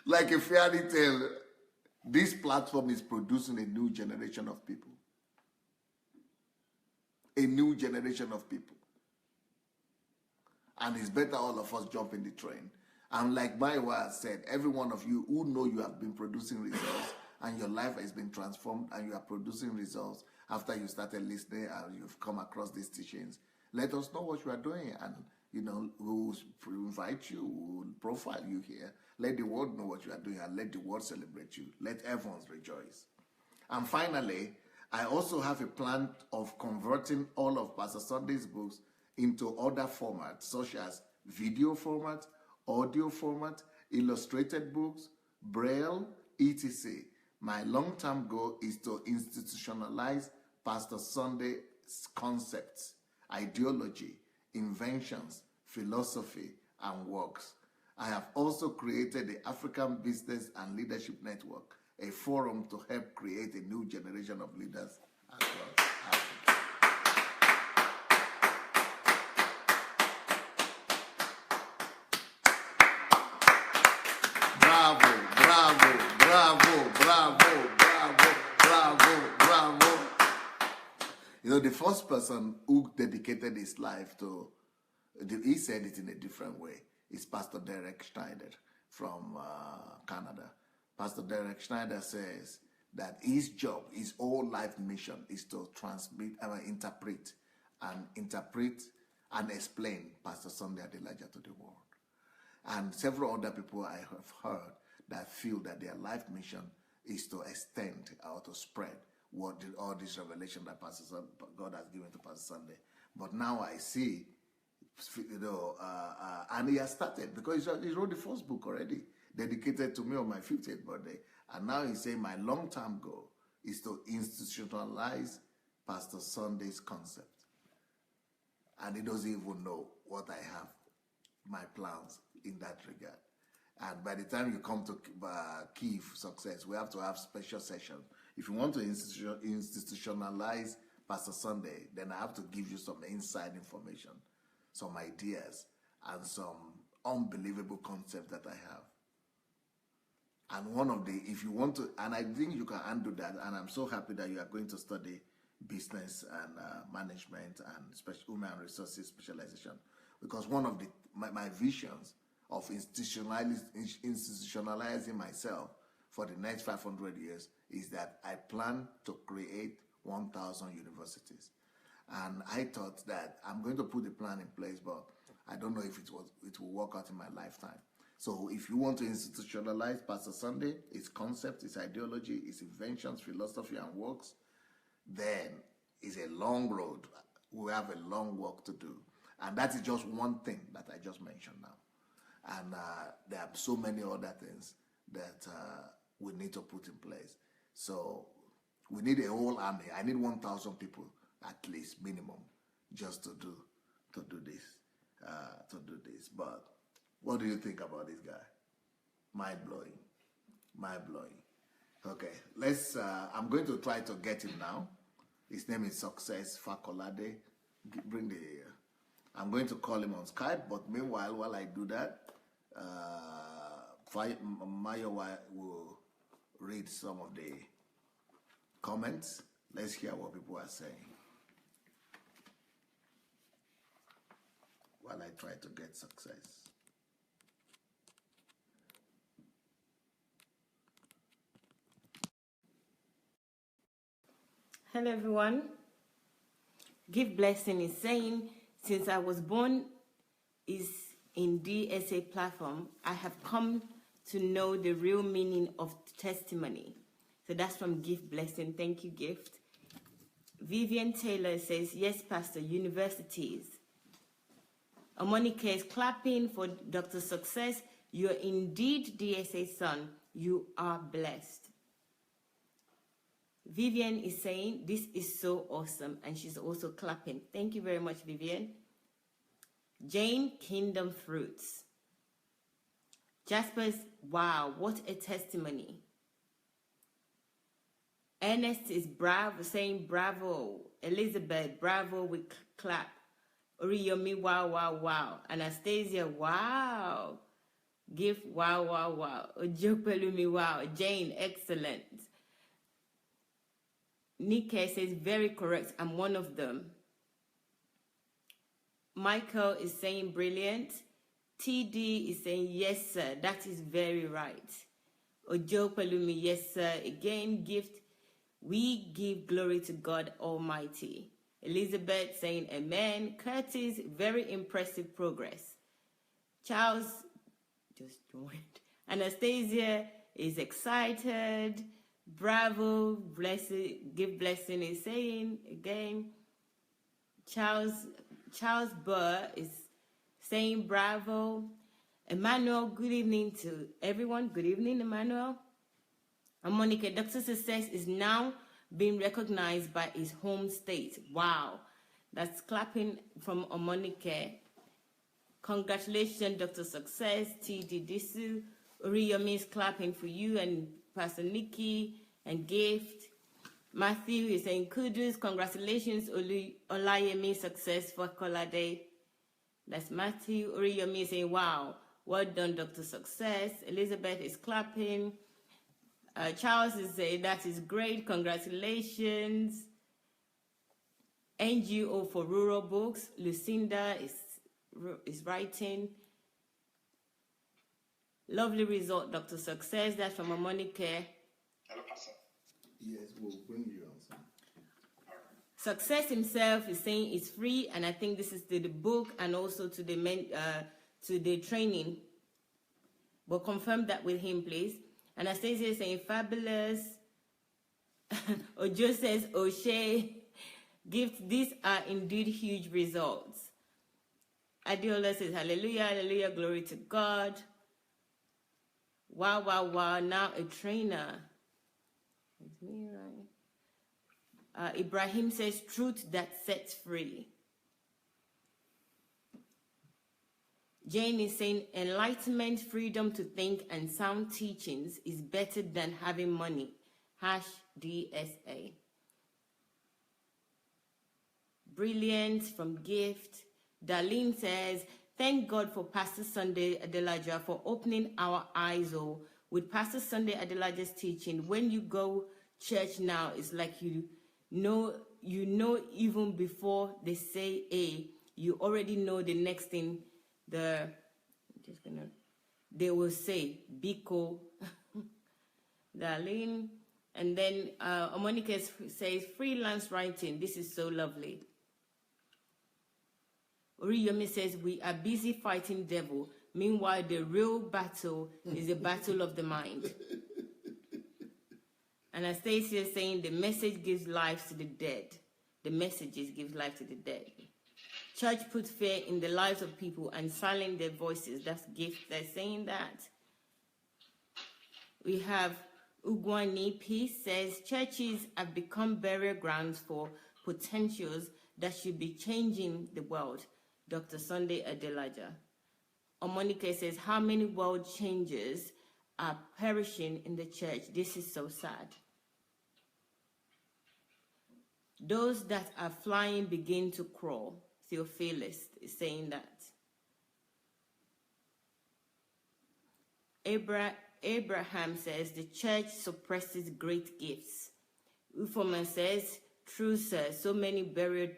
Like a fairy tale, this platform is producing a new generation of people. A new generation of people. And it's better all of us jump in the train. And like my wife said, every one of you who know you have been producing results and your life has been transformed and you are producing results after you started listening and you've come across these teachings, let us know what you are doing, and we'll invite you, we'll profile you here. Let the world know what you are doing, and let the world celebrate you. Let everyone rejoice. And finally, I also have a plan of converting all of Pastor Sunday's books into other formats, such as video format, audio format, illustrated books, Braille, etc. My long-term goal is to institutionalize Pastor Sunday's concepts, ideology, inventions, philosophy, and works. I have also created the African Business and Leadership Network, a forum to help create a new generation of leaders across Africa. Bravo, bravo, bravo, bravo, bravo, bravo, bravo. The first person who dedicated his life to, he said it in a different way, is Pastor Derek Schneider from Canada. Pastor Derek Schneider says that his job, his whole life mission is to interpret and explain Pastor Sunday Adelaja to the world. And several other people I have heard that feel that their life mission is to extend or to spread all this revelation that God has given to Pastor Sunday. But now I see, and he has started, because he wrote the first book already, dedicated to me on my 50th birthday. And now he's saying my long-term goal is to institutionalize Pastor Sunday's concept. And he doesn't even know what I have, my plans in that regard. And by the time you come to key success, we have to have special sessions. If you want to institutionalize Pastor Sunday, then I have to give you some inside information, some ideas, and some unbelievable concepts that I have. And one of the, if you want to, and I think you can undo that, and I'm so happy that you are going to study business and management and human resources specialization, because one of my visions of institutionalizing myself for the next 500 years is that I plan to create 1,000 universities. And I thought that I'm going to put the plan in place, but I don't know if it will work out in my lifetime. So if you want to institutionalize Pastor Sunday, its concept, its ideology, its inventions, philosophy, and works, then it's a long road. We have a long work to do. And that is just one thing that I just mentioned now. And there are so many other things that we need to put in place. So we need a whole army. I need 1,000 people at least, minimum, just to do this. But what do you think about this guy? Mind-blowing. Okay, let's, I'm going to try to get him now. His name is Success Fakolade. I'm going to call him on Skype, but meanwhile, while I do that, Mayowa will read some of the comments. Let's hear what people are saying while I try to get Success. Hello everyone. Give Blessing is saying, since I was born is in DSA platform, I have come to know the real meaning of testimony. So that's from Gift Blessing. Thank you, Gift. Vivian Taylor says, yes, Pastor, universities. Monica is clapping for Dr. Success. You're indeed DSA son. You are blessed. Vivian is saying, this is so awesome. And she's also clapping. Thank you very much, Vivian. Jane, Kingdom Fruits. Jasper's, wow, what a testimony. Ernest is bravo, saying bravo. Elizabeth, bravo with clap. Oriyomi, wow, wow, wow. Anastasia, wow. Gift, wow, wow, wow. Ojopelumi, wow. Jane, excellent. Nike says, very correct. I'm one of them. Michael is saying brilliant. TD is saying, yes, sir. That is very right. Ojopelumi, yes, sir. Again, Gift. We give glory to God Almighty. Elizabeth saying amen. Curtis, very impressive progress. Charles just joined. Anastasia is excited. Bravo, blessed, give blessing is saying again. Charles Burr is saying bravo. Emmanuel, good evening to everyone. Good evening, Emmanuel. And Monica, Dr. Success is now being recognized by his home state. Wow. That's clapping from Omonike. Congratulations, Dr. Success. TD Disu. Uriyomi is clapping for you and Pastor Nikki and Gift. Matthew is saying kudos. Congratulations, Olayemi Success for Fakolade. That's Matthew. Uriyomi is saying, wow, well done, Dr. Success. Elizabeth is clapping. Charles is saying, that is great, congratulations. NGO for Rural Books, Lucinda is writing. Lovely result, Dr. Success, that's from Monica. Hello, Pastor. Yes, we'll bring you on. Success himself is saying it's free, and I think this is to the book and also to the training. But confirm that with him, please. Anastasia is saying fabulous. Ojo says O'Shea. Gift, these are indeed huge results. Adiola says hallelujah, hallelujah, glory to God. Wow, wow, wow, now a trainer. It's me, right? Ibrahim says truth that sets free. Jane is saying enlightenment, freedom to think, and sound teachings is better than having money. #DSA. Brilliant from Gift. Darlene says, thank God for Pastor Sunday Adelaja for opening our eyes with Pastor Sunday Adelaja's teaching. When you go church now, it's like you know even before they say A, you already know the next thing they will say, Biko, Darlene. And then Monica says, freelance writing, this is so lovely. Oriyomi says, we are busy fighting devil. Meanwhile, the real battle is the battle of the mind. Anastasia is saying, the message gives life to the dead. The messages give life to the dead. Church puts fear in the lives of people and silence their voices. That's Gift that's saying that. We have Ugwani Peace says, churches have become burial grounds for potentials that should be changing the world. Dr. Sunday Adelaja. Omonika says, how many world changers are perishing in the church? This is so sad. Those that are flying begin to crawl. Theophilus is saying that. Abraham says, the church suppresses great gifts. Ufoman says, true, sir, so many buried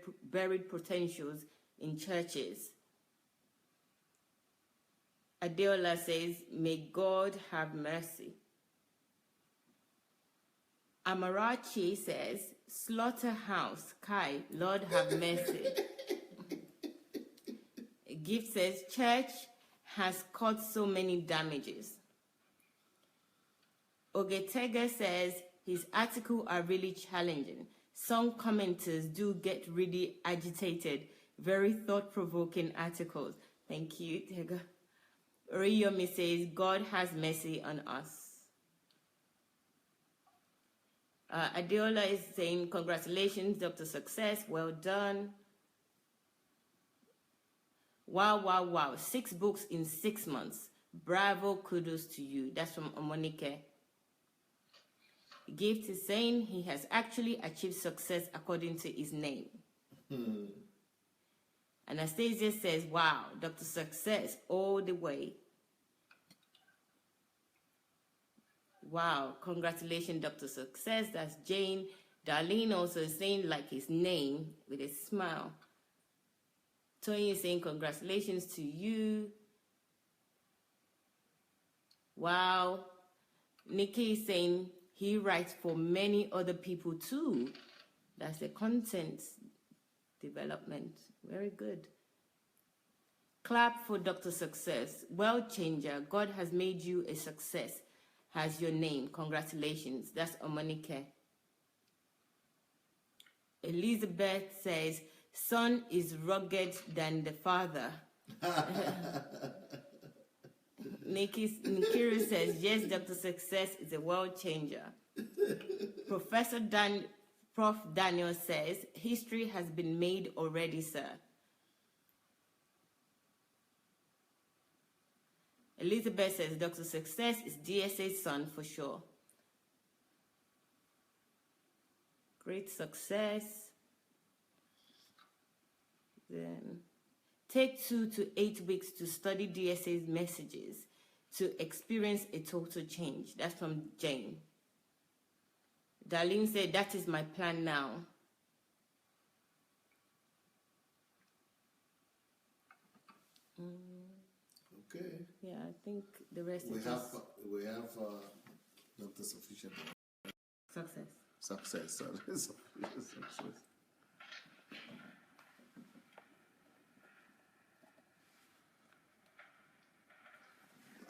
potentials in churches. Adeola says, may God have mercy. Amarachi says, slaughterhouse, Kai, Lord have mercy. Gift says, church has caused so many damages. Ogetega says, His articles are really challenging. Some commenters do get really agitated. Very thought-provoking articles. Thank you, Tega. Oriyomi says, God has mercy on us. Adelaja is saying, congratulations, Dr. Success. Well done. Wow, wow, wow. 6 books in 6 months. Bravo, kudos to you. That's from Omonike. Gift is saying he has actually achieved success according to his name. Anastasia says, wow, Dr. Success all the way. Wow, congratulations, Dr. Success. That's Jane. Darlene also is saying like his name with a smile. Tony is saying congratulations to you. Wow. Nikki is saying he writes for many other people too. That's the content development. Very good. Clap for Dr. Success. World changer. God has made you a success. Has your name. Congratulations. That's Omonike. Elizabeth says, son is rugged than the father. Nikiru says, yes, Dr. Success is a world changer. Prof. Daniel says, history has been made already, sir. Elizabeth says, Dr. Success is DSA's son for sure. Great success. Then take 2 to 8 weeks to study DSA's messages to experience a total change. That's from Jane. Darlene said, that is my plan now. Okay. Yeah, I think the rest We is have just Dr. Sufficient success. Success. Success.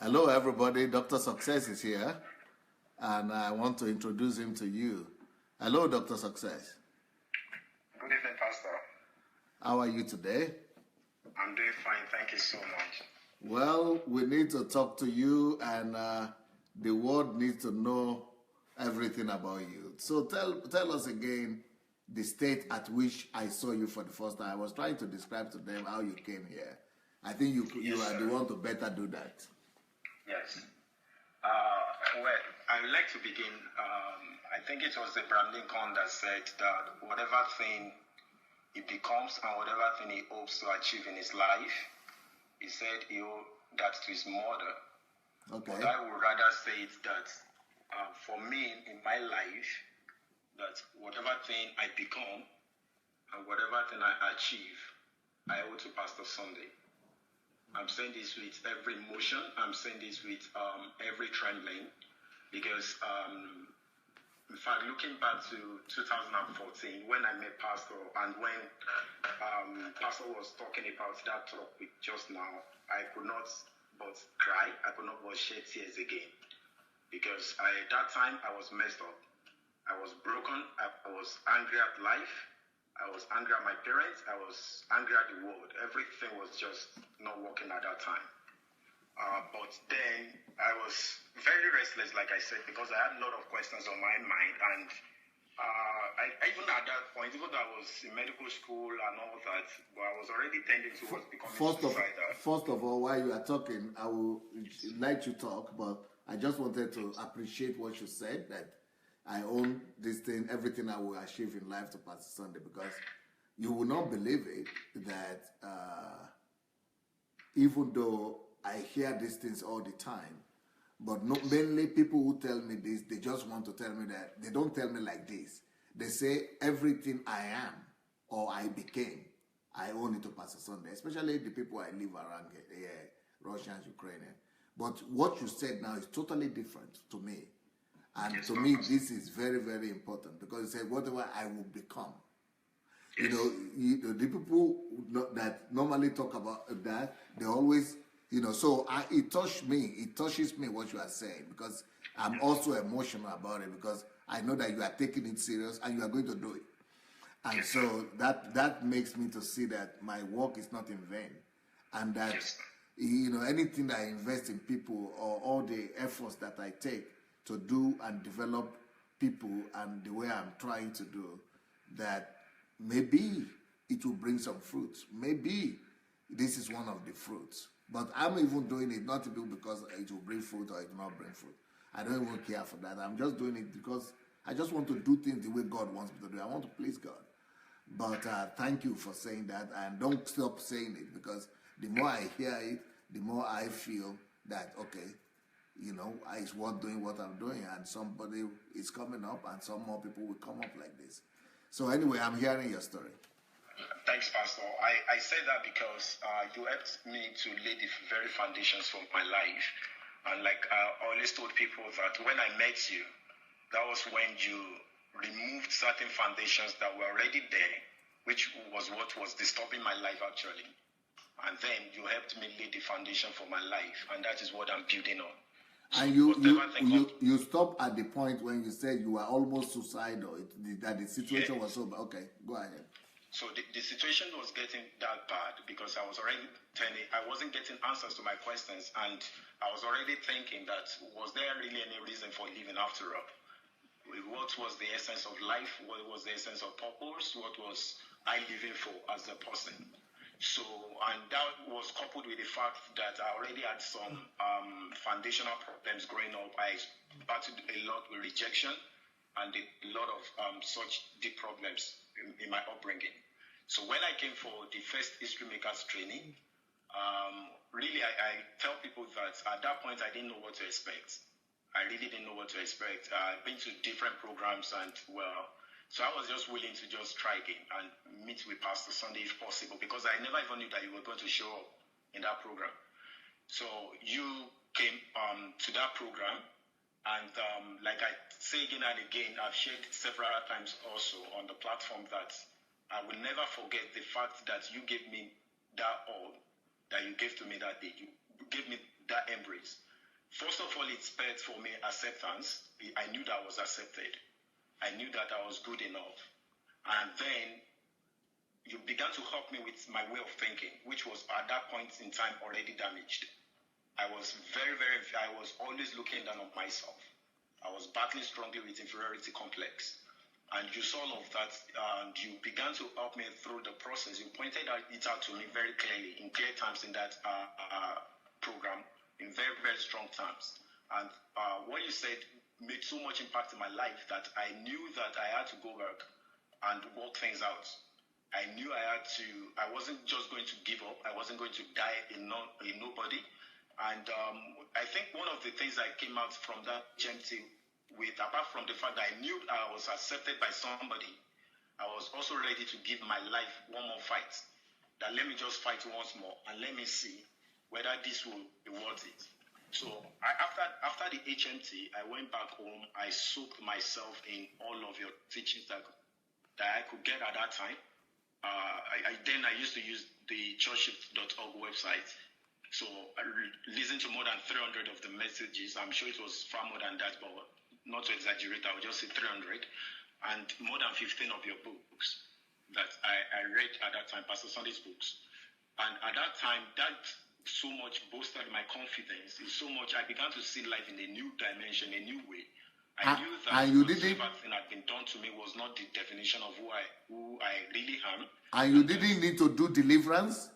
Hello, everybody. Dr. Success is here, and I want to introduce him to you. Hello, Dr. Success. Good evening, Pastor. How are you today? I'm doing fine. Thank you so much. Well, we need to talk to you, and the world needs to know everything about you. So tell us again the state at which I saw you for the first time. I was trying to describe to them how you came here. I think you Yes, are the one to better do that. Yes. Well, I would like to begin. I think it was Abraham Lincoln that said that whatever thing he becomes and whatever thing he hopes to achieve in his life, he said he owed that to his mother. Okay. But I would rather say it that for me in my life, that whatever thing I become and whatever thing I achieve, I owe to Pastor Sunday. I'm saying this with every emotion. I'm saying this with every trembling, because in fact, looking back to 2014, when I met Pastor and when Pastor was talking about that topic just now, I could not but cry. I could not but shed tears again, because at that time I was messed up. I was broken. I was angry at life. I was angry at my parents. I was angry at the world. Everything was just not working at that time. But then I was very restless, like I said, because I had a lot of questions on my mind. And I even at that point, even though I was in medical school and all that, but I was already tending towards becoming suicidal. First of all, while you are talking, I will let you talk, but I just wanted to appreciate what you said, that I own this thing, everything I will achieve in life to Pastor Sunday, because you will not believe it that even though I hear these things all the time, but mainly people who tell me this, they just want to tell me that, they don't tell me like this. They say everything I am or I became, I own it to Pastor Sunday, especially the people I live around here, Russians, Ukrainians. But what you said now is totally different to me. And Yes, to me, this is very, very important, because it said, whatever I will become. Yes. The people that normally talk about that, they always, so it touches me what you are saying, because I'm also emotional about it, because I know that you are taking it serious and you are going to do it. And so that makes me to see that my work is not in vain, and that anything that I invest in people, or all the efforts that I take to do and develop people and the way I'm trying to do, that maybe it will bring some fruits. Maybe this is one of the fruits. But I'm even doing it not to do because it will bring fruit or it will not bring fruit. I don't even care for that. I'm just doing it because I just want to do things the way God wants me to do. I want to please God. But thank you for saying that, and don't stop saying it, because the more I hear it, the more I feel that, okay, it's worth doing what I'm doing, and somebody is coming up, and some more people will come up like this. So anyway, I'm hearing your story. Thanks, Pastor. I say that because you helped me to lay the very foundations for my life. And like I always told people that when I met you, that was when you removed certain foundations that were already there, which was what was disturbing my life actually. And then you helped me lay the foundation for my life, and that is what I'm building on. So and you stopped at the point when you said you were almost suicidal, that the situation was so bad. Okay, go ahead. So the situation was getting that bad because I wasn't getting answers to my questions, and I was already thinking that, was there really any reason for living after all? What was the essence of life? What was the essence of purpose? What was I living for as a person? So, and that was coupled with the fact that I already had some foundational problems growing up. I battled a lot with rejection and a lot of such deep problems in my upbringing. So when I came for the first History Makers training, really I tell people that at that point I didn't know what to expect. I really didn't know what to expect. I've been to different programs, and so I was just willing to just try again and meet with Pastor Sunday if possible, because I never even knew that you were going to show up in that program. So you came to that program, and like I say again and again, I've shared several times also on the platform that I will never forget the fact that you gave me that all that you gave to me that day. You gave me that embrace. First of all, it spelled for me acceptance. I knew that I was accepted. I knew that I was good enough. And then you began to help me with my way of thinking, which was at that point in time already damaged. I was I was always looking down on myself. I was battling strongly with inferiority complex. And you saw all of that, and you began to help me through the process. You pointed it out to me very clearly, in clear terms in that program, in very, very strong terms. And what you said made so much impact in my life that I knew that I had to go work and work things out. I knew I wasn't just going to give up. I wasn't going to die a nobody. And I think one of the things that came out from that GMT with, apart from the fact that I knew I was accepted by somebody, I was also ready to give my life one more fight. That let me just fight once more and let me see whether this will be worth it. So after the HMT, I went back home. I soaked myself in all of your teachings that I could get at that time. Then I used to use the churchshift.org website. So I listened to more than 300 of the messages. I'm sure it was far more than that, but not to exaggerate, I would just say 300. And more than 15 of your books that I read at that time, Pastor Sunday's books. And at that time, that so much boosted my confidence. It's so much I began to see life in a new dimension, a new way. I knew that whatever thing had been done to me was not the definition of who I really am. And you didn't need to do deliverance?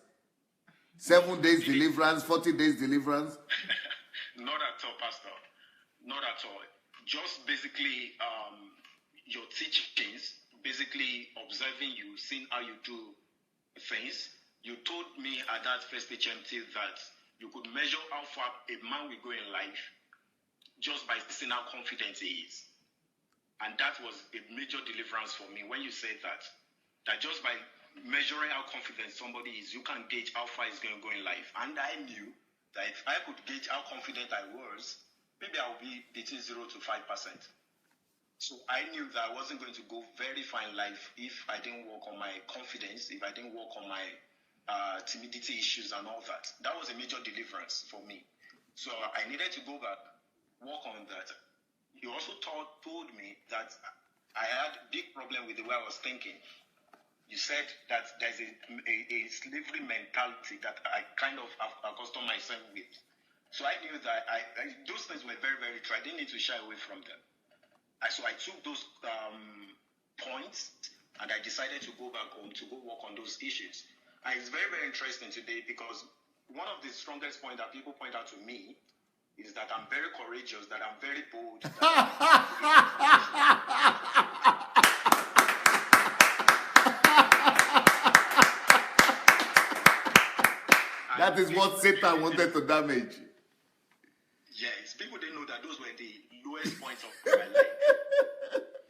7 days deliverance, 40 days deliverance? Not at all, Pastor. Not at all. Just basically your teachings, basically observing you, seeing how you do things. You told me at that first HMT that you could measure how far a man will go in life just by seeing how confident he is. And that was a major deliverance for me when you said that just by measuring how confident somebody is, you can gauge how far he's going to go in life. And I knew that if I could gauge how confident I was, maybe I would be between 0 to 5%. So I knew that I wasn't going to go very far in life if I didn't work on my confidence, if I didn't work on my timidity issues and all that. That was a major deliverance for me. So I needed to go back, work on that. you also told me that I had a big problem with the way I was thinking. You said that there's a slavery mentality that I kind of have accustomed myself with. So I knew that those things were very, very true. I didn't need to shy away from them. So I took those points and I decided to go back home to go work on those issues. And it's very, very interesting today because one of the strongest points that people point out to me is that I'm very courageous, that I'm very bold. That is what Satan wanted to damage. Yes, people didn't know that those were the lowest points of my life.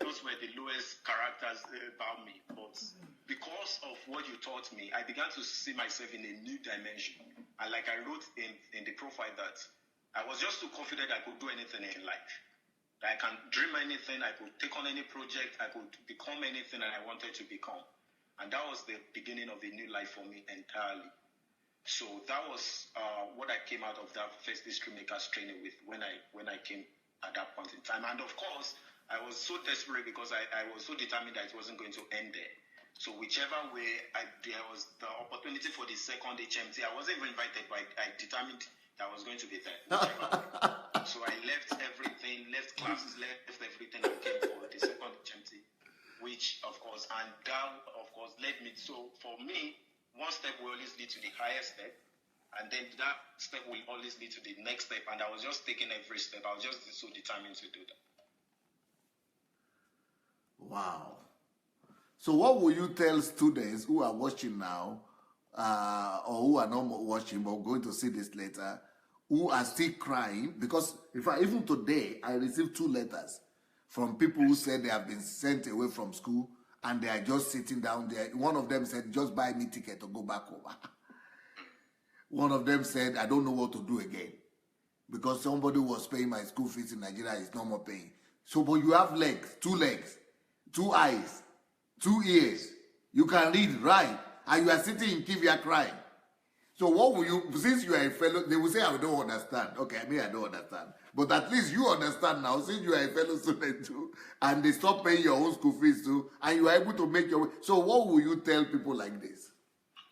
Those were the lowest characters about me. But because of what you taught me, I began to see myself in a new dimension. And like I wrote in the profile that I was just too confident I could do anything in life. That I can dream anything, I could take on any project, I could become anything that I wanted to become. And that was the beginning of a new life for me entirely. So that was what I came out of that first history makers training with when I came at that point in time. And of course, I was so desperate because I was so determined that it wasn't going to end there. So whichever way there was the opportunity for the second HMT, I wasn't even invited, but I determined that I was going to be there. So I left everything, left classes, left everything, and came for the second HMT, which of course, and that of course led me. So for me, one step will always lead to the higher step, and then that step will always lead to the next step. And I was just taking every step. I was just so determined to do that. Wow. So what will you tell students who are watching now, or who are not watching but going to see this later, who are still crying? Because even today, I received 2 letters from people who said they have been sent away from school and they are just sitting down there. One of them said, just buy me ticket to go back home. One of them said, I don't know what to do again because somebody who was paying my school fees in Nigeria is no more paying. So, but you have legs, 2 eyes, 2 ears. You can read, right? And you are sitting in Kivya crying. So what will you, since you are a fellow, they will say, I don't understand. Okay, I don't understand. But at least you understand now, since you are a fellow student too, and they stop paying your own school fees too, and you are able to make your way. So what will you tell people like this?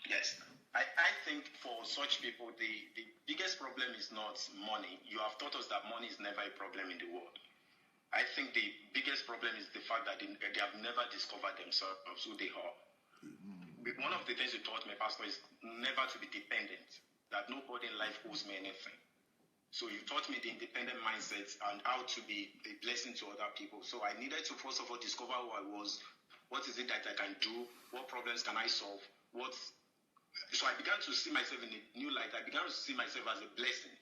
Yes, I think for such people, the biggest problem is not money. You have taught us that money is never a problem in the world. I think the biggest problem is the fact that they have never discovered themselves, who they are. One of the things you taught me, Pastor, is never to be dependent, that nobody in life owes me anything. So you taught me the independent mindset and how to be a blessing to other people. So I needed to first of all discover who I was, what is it that I can do, what problems can I solve, so I began to see myself in a new light. I began to see myself as a blessing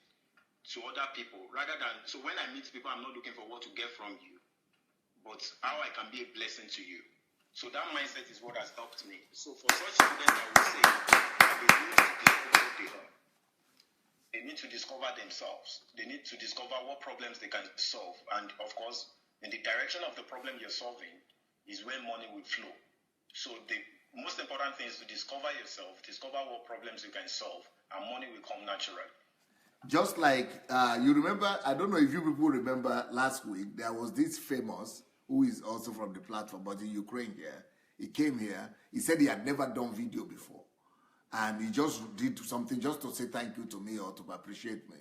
to other people, rather than, so when I meet people, I'm not looking for what to get from you, but how I can be a blessing to you. So that mindset is what has helped me. So for such students, I would say that they need to discover who they are. They need to discover themselves. They need to discover what problems they can solve. And of course, in the direction of the problem you're solving is where money will flow. So the most important thing is to discover yourself, discover what problems you can solve, and money will come naturally. Just like, you remember, I don't know if you people remember last week, there was this famous, who is also from the platform, but in Ukraine here, he came here, he said he had never done video before. And he just did something just to say thank you to me or to appreciate me.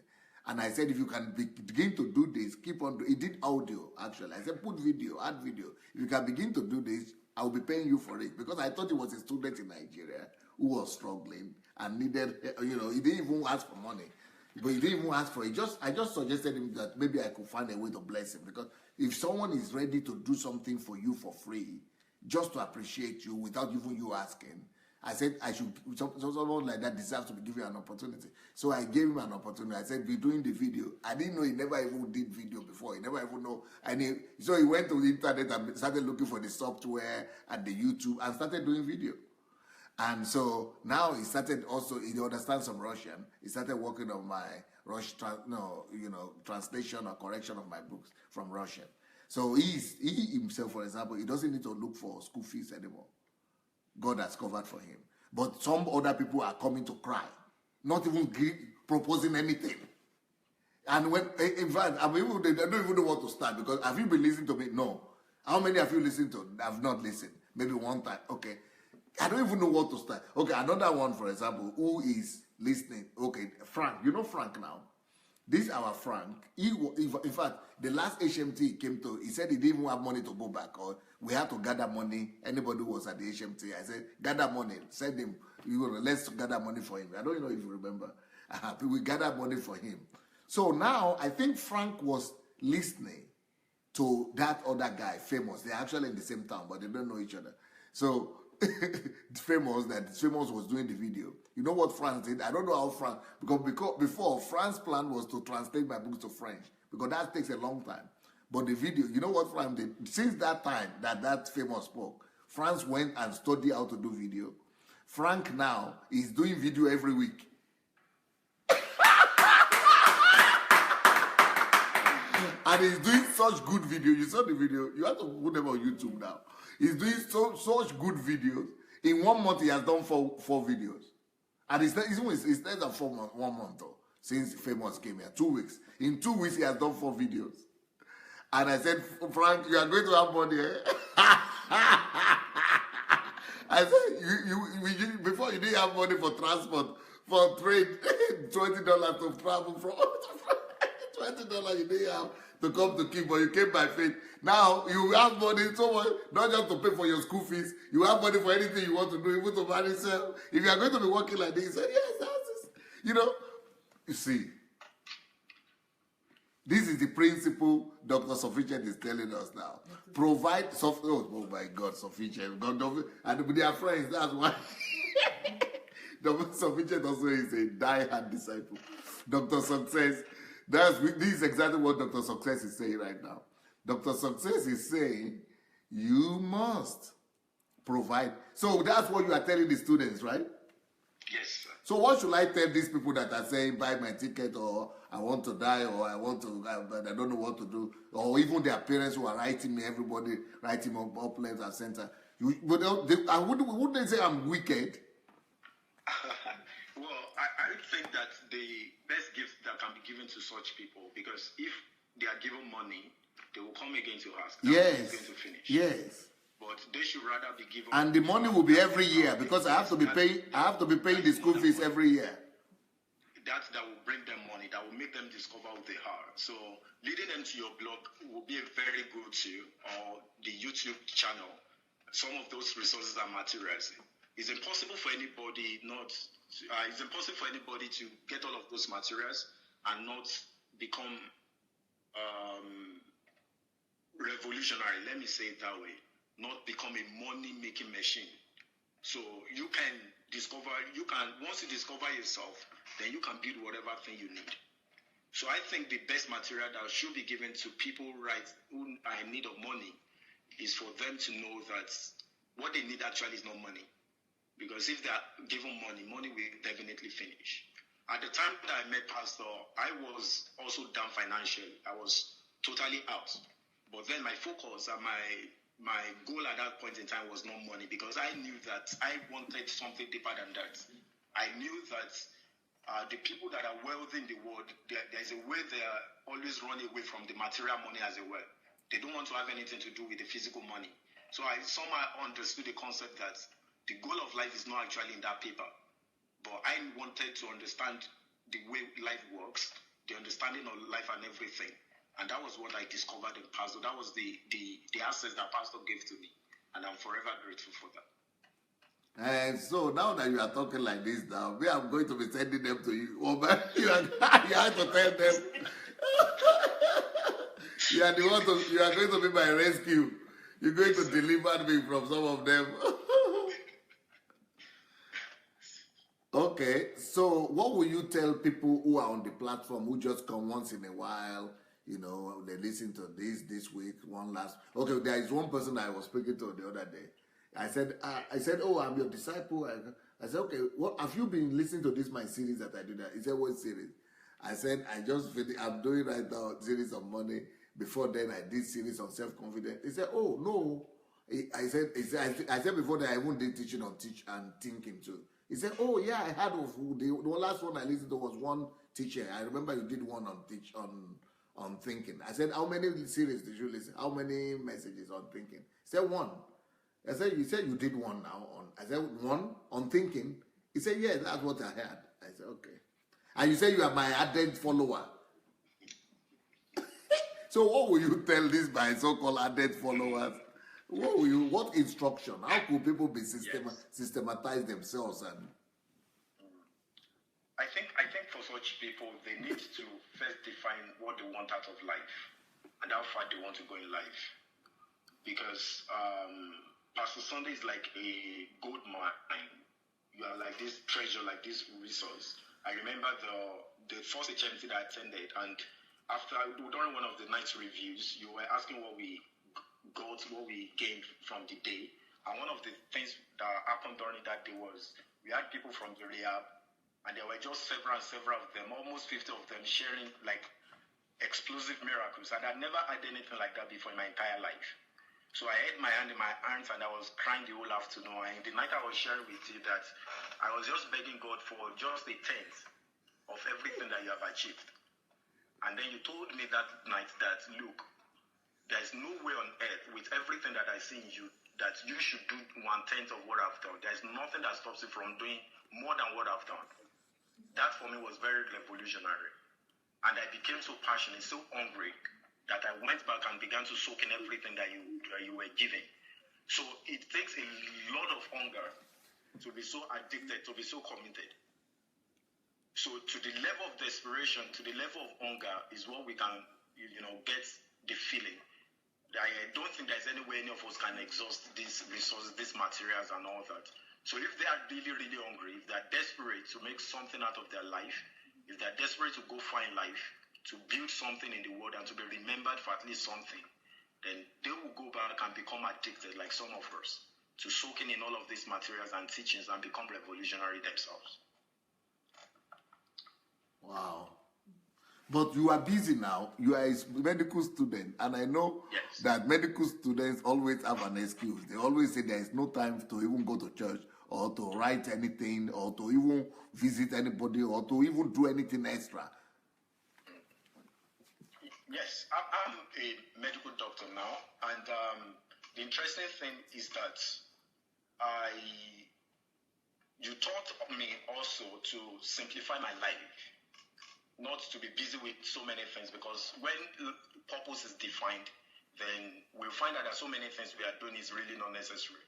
And I said, if you can begin to do this, keep on doing. He did audio, actually. I said, put video, add video. If you can begin to do this, I will be paying you for it. Because I thought he was a student in Nigeria who was struggling and needed, he didn't even ask for money. But he didn't even ask for it. I just suggested him that maybe I could find a way to bless him. Because if someone is ready to do something for you for free, just to appreciate you without even you asking, I said I should, someone like that deserves to be given an opportunity. So I gave him an opportunity. I said, be doing the video. I didn't know he never even did video before. He never even know. So he went to the internet and started looking for the software and the YouTube and started doing video. And so now he started also, he understands some Russian. He started working on my translation or correction of my books from Russian. So he himself, for example, he doesn't need to look for school fees anymore. God has covered for him. But some other people are coming to cry, not even proposing anything. And when, in fact, I mean, they don't even know what to start because have you been listening to me? No. How many have you listened to? I've not listened. Maybe one time. Okay. I don't even know what to start. Okay, another one, for example, who is listening? Okay, Frank. You know Frank now? This our Frank. In fact, the last HMT he came to, he said he didn't even have money to go back. Or we had to gather money. Anybody who was at the HMT, I said, gather money. Send him. Let's gather money for him. I don't know if you remember. We gathered money for him. So now, I think Frank was listening to that other guy, Famous. They're actually in the same town, but they don't know each other. So, Famous was doing the video. You know what Frank did? I don't know how Frank, because before, Frank's plan was to translate my books to French, because that takes a long time. But the video, you know what Frank did? Since that time that Famous spoke, Frank went and studied how to do video. Frank now is doing video every week. And he's doing such good video. You saw the video. You have to put them on YouTube now. He's doing such good videos. In 1 month, he has done four videos. And it's less than 4 months, 1 month though, since Famous came here. 2 weeks. In 2 weeks, he has done 4 videos. And I said, Frank, you are going to have money, eh? I said, before you didn't have money for transport, for trade, $20 to travel from $20 you didn't have to come to King, but you came by faith. Now you have money so much, not just to pay for your school fees, you have money for anything you want to do, even to marry yourself. If you are going to be working like this, you say, yes, that's it. You know, you see, this is the principle Dr. Sufficient is telling us now. Provide oh my God, Sufficient. And with their friends, that's why. Dr. Sufficient also is a die-hard disciple. Dr. Success, this is exactly what Dr. Success is saying right now. Dr. Success is saying, you must provide. So that's what you are telling the students, right? Yes, sir. So what should I tell these people that are saying, buy my ticket, or I want to die, or I don't know what to do, or even their parents who are writing me, everybody writing up left and center. Wouldn't they say I'm wicked? Well, I think that the best gift that can be given to such people, because if they are given money, they will come again to ask. Yes. Going to finish. Yes. But they should rather be given. And the money will be every year because I have to be paying the school fees every year. That will bring them money. That will make them discover who they are. So leading them to your blog will be a very good tool, or the YouTube channel. Some of those resources are materials. It's impossible for anybody to get all of those materials and not become revolutionary. Let me say it that way. Not become a money-making machine. So you can once you discover yourself, then you can build whatever thing you need. So I think the best material that should be given to people who are in need of money is for them to know that what they need actually is not money. Because if they are given money will definitely finish. At the time that I met Pastor, I was also down financially. I was totally out. But then my focus and my goal at that point in time was not money, because I knew that I wanted something deeper than that. I knew that the people that are wealthy in the world, there's a way they are always running away from the material money as well. They don't want to have anything to do with the physical money. So I somehow understood the concept that the goal of life is not actually in that paper. But I wanted to understand the way life works, the understanding of life and everything. And that was what I discovered in Pastor. That was the access that Pastor gave to me. And I'm forever grateful for that. And so now that you are talking like this now, we are going to be sending them to you. Oh, man, you have to tell them. You are going to be my rescue. You're going to deliver me from some of them. Okay, so what will you tell people who are on the platform who just come once in a while? You know, they listen to this week, one last. Okay, there is one person I was speaking to the other day. I said, oh, I'm your disciple. I said, okay, what have you been listening to my series that I do that? He said, what series? I said, I'm doing right now series on money. Before then, I did series on self-confidence. He said, oh, no. I said before that I even did teaching on teach and thinking too. He said, oh yeah, I heard of the last one I listened to was one teacher. I remember you did one on thinking. I said, how many series did you listen? How many messages on thinking? He said, one. I said, you said you did one now on. I said, one on thinking. He said, yeah, that's what I heard. I said, okay. And you said you are my ardent follower. So what will you tell these my so-called ardent followers? What instruction? How could people be systematize themselves? And I think for such people, they need to first define what they want out of life and how far they want to go in life. Because Pastor Sunday is like a gold mine. You are like this treasure, like this resource. I remember the first HMT that I attended, and after during one of the night's reviews, you were asking what we got, what we gained from the day. And one of the things that happened during that day was we had people from the rehab, and there were just several of them, almost 50 of them, sharing like explosive miracles. And I'd never had anything like that before in my entire life. So I had my hand in my hands and I was crying the whole afternoon. And the night I was sharing with you that I was just begging God for just a tenth of everything that you have achieved. And then you told me that night that, look, there's no way on earth with everything that I see in you that you should do 1/10 of what I've done. There's nothing that stops you from doing more than what I've done. That for me was very revolutionary. And I became so passionate, so hungry, that I went back and began to soak in everything that you were giving. So it takes a lot of hunger to be so addicted, to be so committed. So to the level of desperation, to the level of hunger is what we can, get the feeling. I don't think there's any way any of us can exhaust these resources, these materials and all that. So if they are really, really hungry, if they are desperate to make something out of their life, if they are desperate to go far in life, to build something in the world and to be remembered for at least something, then they will go back and become addicted like some of us to soaking in all of these materials and teachings and become revolutionary themselves. Wow. But you are busy now. You are a medical student. And I know that medical students always have an excuse. They always say there is no time to even go to church or to write anything or to even visit anybody or to even do anything extra. Yes, I'm a medical doctor now. And the interesting thing is that you taught me also to simplify my life. Not to be busy with so many things, because when purpose is defined, then we'll find out that so many things we are doing is really not necessary.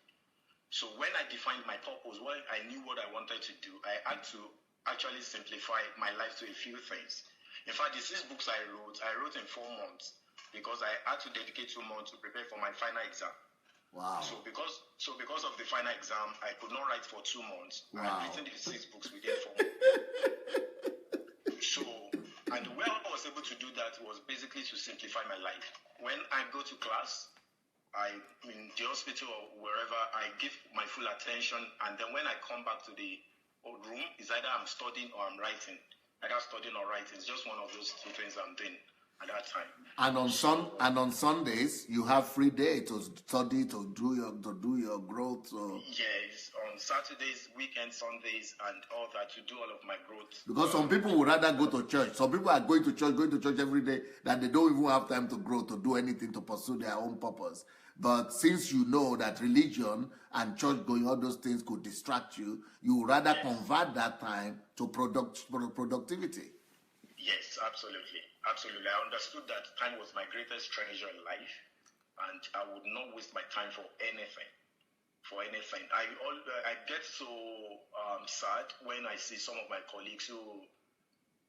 So when I defined my purpose, when I knew what I wanted to do, I had to actually simplify my life to a few things. In fact, the 6 books I wrote in 4 months, because I had to dedicate 2 months to prepare for my final exam. Wow. So because of the final exam, I could not write for 2 months. Wow. I've written the 6 books within 4 months. So, and the way I was able to do that was basically to simplify my life. When I go to class, in the hospital or wherever, I give my full attention, and then when I come back to the room, it's either I'm studying or I'm writing. Either studying or writing. It's just one of those 2 things I'm doing at that time. And on Sundays, you have free day to study, to do your growth. So. Yes, on Saturdays, weekends, Sundays, and all that, to do all of my growth. Because some people would rather go to church. Some people are going to church every day, that they don't even have time to grow, to do anything, to pursue their own purpose. But since you know that religion and church going, all those things could distract you, you would rather convert that time to productivity. Yes, absolutely. Absolutely. I understood that time was my greatest treasure in life, and I would not waste my time for anything. I get so sad when I see some of my colleagues who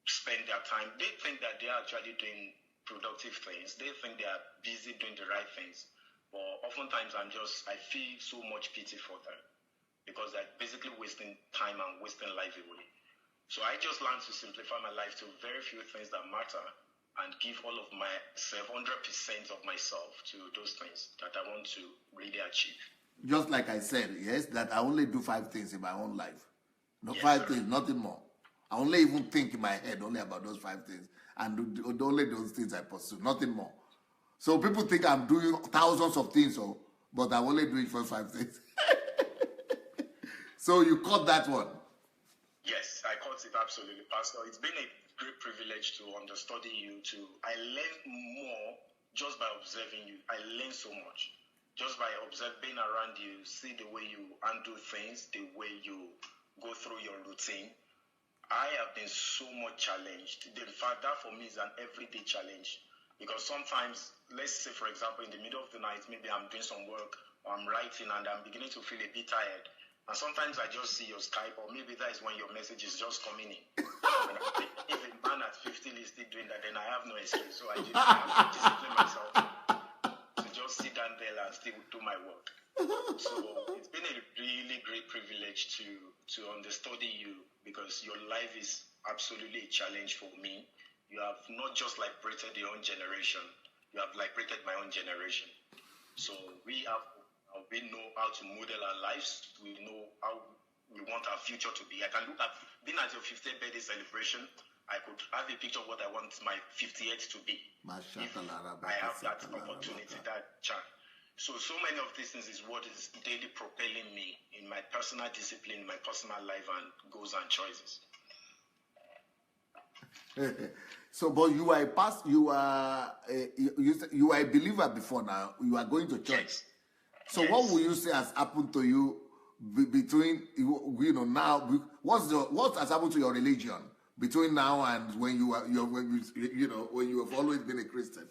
spend their time. They think that they are actually doing productive things. They think they are busy doing the right things. But oftentimes I feel so much pity for them, because they're basically wasting time and wasting life away. So I just learned to simplify my life to very few things that matter and give all of my 100% of myself to those things that I want to really achieve. Just like I said, yes, that I only do 5 things in my own life. No, yes, 5 things, nothing more. I only even think in my head only about those 5 things. And only those things I pursue, nothing more. So people think I'm doing thousands of things, but I'm only doing 5 things. So you caught that one. Yes, I caught it absolutely, Pastor. It's been a great privilege to understudy you. I learn more just by observing you. I learn so much just by observing around you, see the way you undo things, the way you go through your routine. I have been so much challenged. In fact, that for me is an everyday challenge. Because sometimes, let's say, for example, in the middle of the night, maybe I'm doing some work or I'm writing and I'm beginning to feel a bit tired. And sometimes I just see your Skype, or maybe that is when your message is just coming in. And I think, if a man at 50 is still doing that, then I have no excuse. So I have to discipline myself to just sit down there and still do my work. So it's been a really great privilege to understudy you, because your life is absolutely a challenge for me. You have not just liberated your own generation, you have liberated my own generation. So we know how to model our lives. We know how we want our future to be. I can look at, being at your 50th birthday celebration, I could have a picture of what I want my 50th to be. If I have that opportunity, that chance. So many of these things is what is daily propelling me in my personal discipline, my personal life and goals and choices. So, but you are a past, you are a believer before now. You are going to church. Yes. So, yes. What will you say has happened to you between now? What has happened to your religion between now and when you have always been a Christian?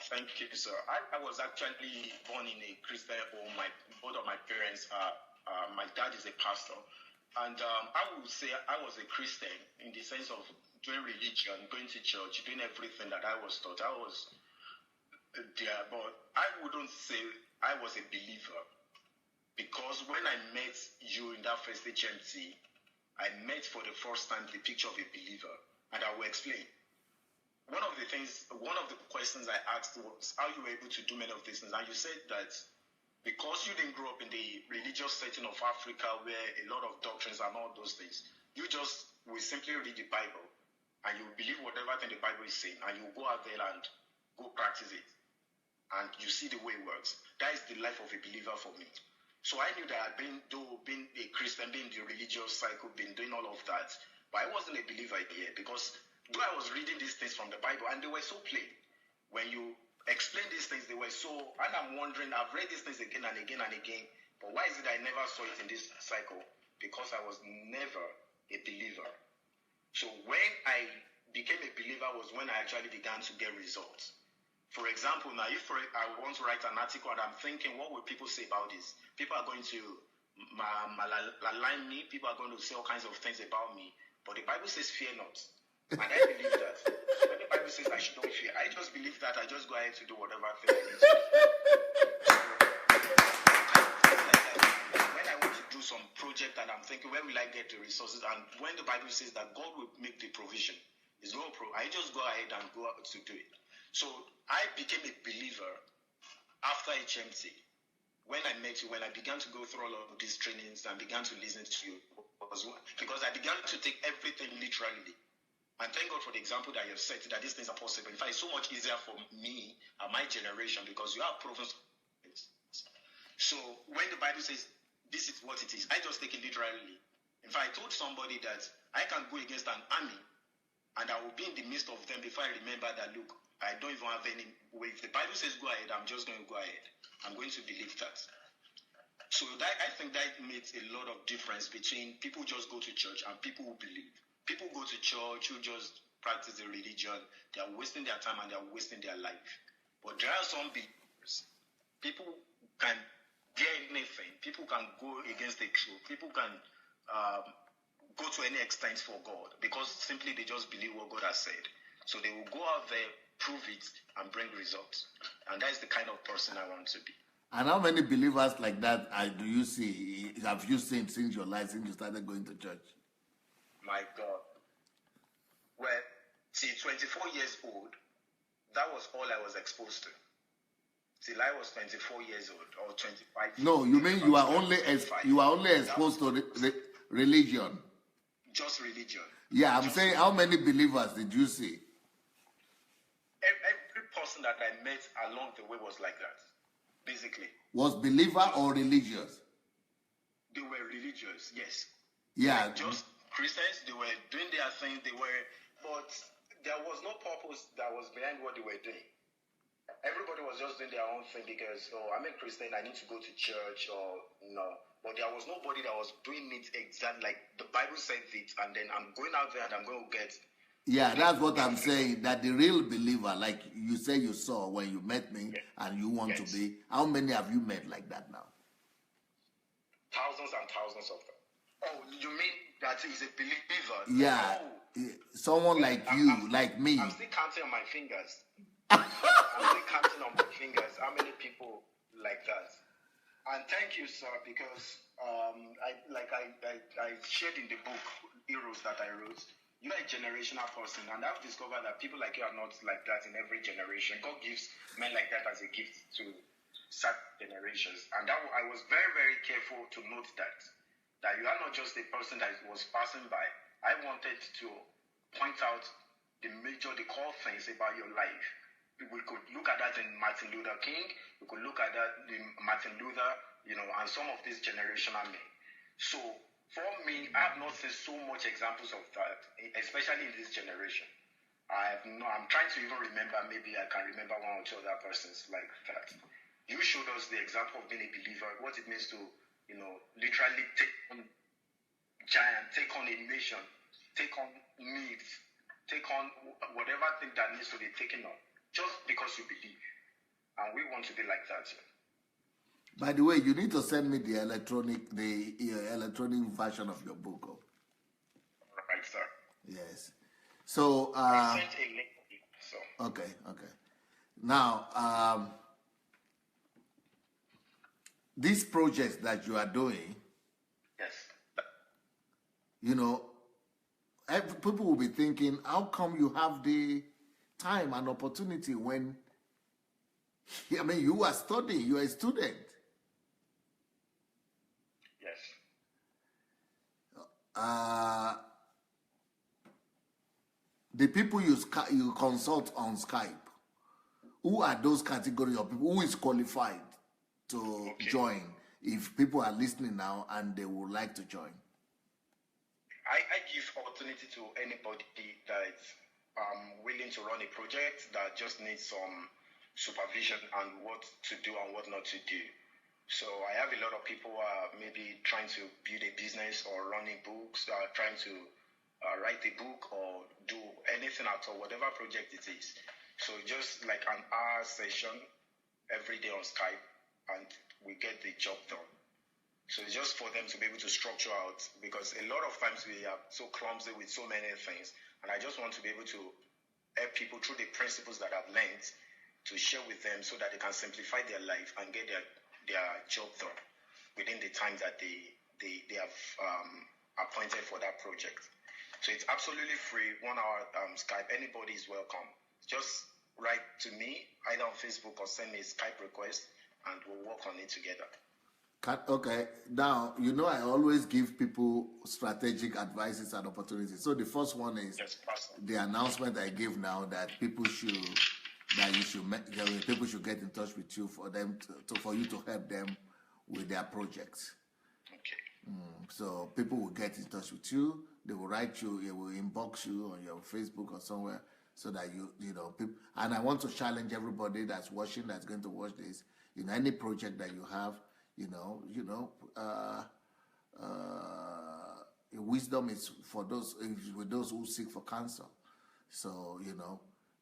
Thank you, sir. I was actually born in a Christian home. Both of my parents are. My dad is a pastor, and I would say I was a Christian in the sense of doing religion, going to church, doing everything that I was taught. I was there, but I wouldn't say I was a believer, because when I met you in that first HMC, I met for the first time the picture of a believer, and I will explain. One of the questions I asked was how you were able to do many of these things, and you said that because you didn't grow up in the religious setting of Africa where a lot of doctrines and all those things, you just will simply read the Bible and you believe whatever thing the Bible is saying, and you go out there and go practice it, and you see the way it works. That is the life of a believer for me. So I knew that I'd being a Christian, being in the religious cycle, been doing all of that, but I wasn't a believer yet, because though I was reading these things from the Bible and they were so plain, when you explain these things, they were so, and I'm wondering, I've read these things again and again and again, but why is it I never saw it in this cycle? Because I was never a believer. So when I became a believer was when I actually began to get results. For example, now if I want to write an article and I'm thinking, what will people say about this? People are going to malign me, people are going to say all kinds of things about me, but the Bible says fear not. And I believe that. When the Bible says I should not fear, I just believe that. I just go ahead to do whatever thing I need to do. When I want to do some project and I'm thinking, where will I get the resources? And when the Bible says that God will make the provision, I just go ahead and go out to do it. So I became a believer after HMC. When I met you, when I began to go through all of these trainings and began to listen to you, because I began to take everything literally. And thank God for the example that you have set, that these things are possible. In fact, it's so much easier for me and my generation, because you have proven it. So when the Bible says this is what it is, I just take it literally. In fact, I told somebody that I can go against an army and I will be in the midst of them before I remember that, look, I don't even have any way. If the Bible says go ahead, I'm just going to go ahead. I'm going to believe that. So I think that makes a lot of difference between people who just go to church and people who believe. People go to church who just practice the religion, they are wasting their time and they are wasting their life. But there are some believers. People can get anything. People can go against the truth. People can go to any extent for God, because simply they just believe what God has said. So they will go out there, prove it, and bring results. And that is the kind of person I want to be. And how many believers like that do you see? Have you seen since your life, since you started going to church? My God. Well, till 24 years old, that was all I was exposed to. Till I was 24 years old or 25. No, you mean you are only exposed to religion? Just religion. Yeah, I'm saying, how many believers did you see? Every person that I met along the way was like that, basically. Was believer or religious? They were religious, yes. Yeah. Like just Christians, they were doing their thing, but there was no purpose that was behind what they were doing. Everybody was just doing their own thing because, I'm a Christian, I need to go to church, or no. But there was nobody that was doing it exactly like the Bible says it, and then I'm going out there and I'm going to get. Yeah, that's what I'm saying, that the real believer, like you say you saw when you met me, and you want to be, how many have you met like that now? Thousands and thousands of them. Oh, you mean that he's a believer? Yeah, someone like you, like me. I'm still counting on my fingers. I'm still counting on my fingers how many people like that. And thank you, sir, because I shared in the book Heroes that I wrote. You're a generational person, and I've discovered that people like you are not like that in every generation. God gives men like that as a gift to certain generations, and that I was very, very careful to note that you are not just a person that was passing by. I wanted to point out the core things about your life. We could look at that in Martin Luther King. We could look at that in Martin Luther, and some of these generational men. So for me, I have not seen so much examples of that, especially in this generation. I'm trying to even remember. Maybe I can remember one or two other persons like that. You showed us the example of being a believer, what it means to, literally take on giant, take on a nation, take on needs, take on whatever thing that needs to be taken on. Just because you believe. And we want to be like that. By the way, you need to send me the electronic version of your book. All right, sir. Yes. So I sent a link. So. Okay. Now, these projects that you are doing, yes. People will be thinking, how come you have the time and opportunity when, you are studying, you are a student. Yes. The people you consult on Skype, who are those category of people? Who is qualified to join? If people are listening now and they would like to join, I give opportunity to anybody that is willing to run a project that just needs some supervision on what to do and what not to do. So I have a lot of people who are maybe trying to build a business or running books, trying to write a book or do anything at all, whatever project it is. So just like an hour session every day on Skype, and we get the job done. So it's just for them to be able to structure out, because a lot of times we are so clumsy with so many things, and I just want to be able to help people through the principles that I've learned to share with them so that they can simplify their life and get their job done within the time that they have appointed for that project. So it's absolutely free, 1 hour Skype. Anybody is welcome. Just write to me either on Facebook or send me a Skype request, and we'll work on it together. Okay, now, I always give people strategic advices and opportunities. So the first one is the announcement I give now that people should get in touch with you for you to help them with their projects. Okay. So people will get in touch with you. They will write you. They will inbox you on your Facebook or somewhere, so that people. And I want to challenge everybody that's watching, that's going to watch this. Any project that you have. Wisdom is with those who seek for counsel. So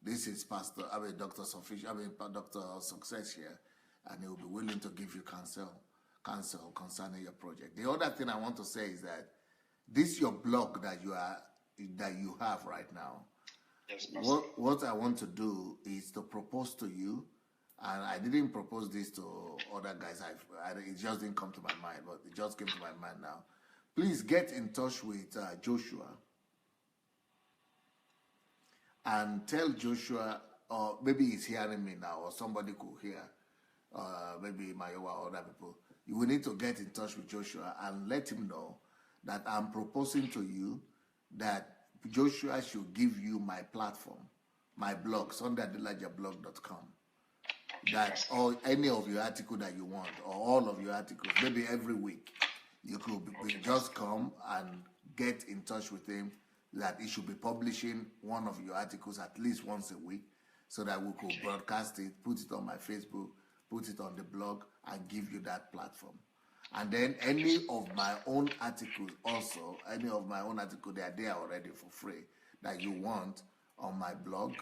this is Dr. Success here, and he will be willing to give you counsel concerning your project. The other thing I want to say is that this your blog that you have right now. Yes, what I want to do is to propose to you. And I didn't propose this to other guys. It just didn't come to my mind, but it just came to my mind now. Please get in touch with Joshua and tell Joshua, or maybe he's hearing me now, or somebody could hear, maybe Mayowa or other people. You will need to get in touch with Joshua and let him know that I'm proposing to you that Joshua should give you my platform, my blog, SundayAdelajablog.com. That or any of your article that you want, or all of your articles, maybe every week, you could just come and get in touch with him that he should be publishing one of your articles at least once a week, so that we could broadcast it, put it on my Facebook, put it on the blog, and give you that platform. And then any of my own articles also, they are there already for free that you want on my blog.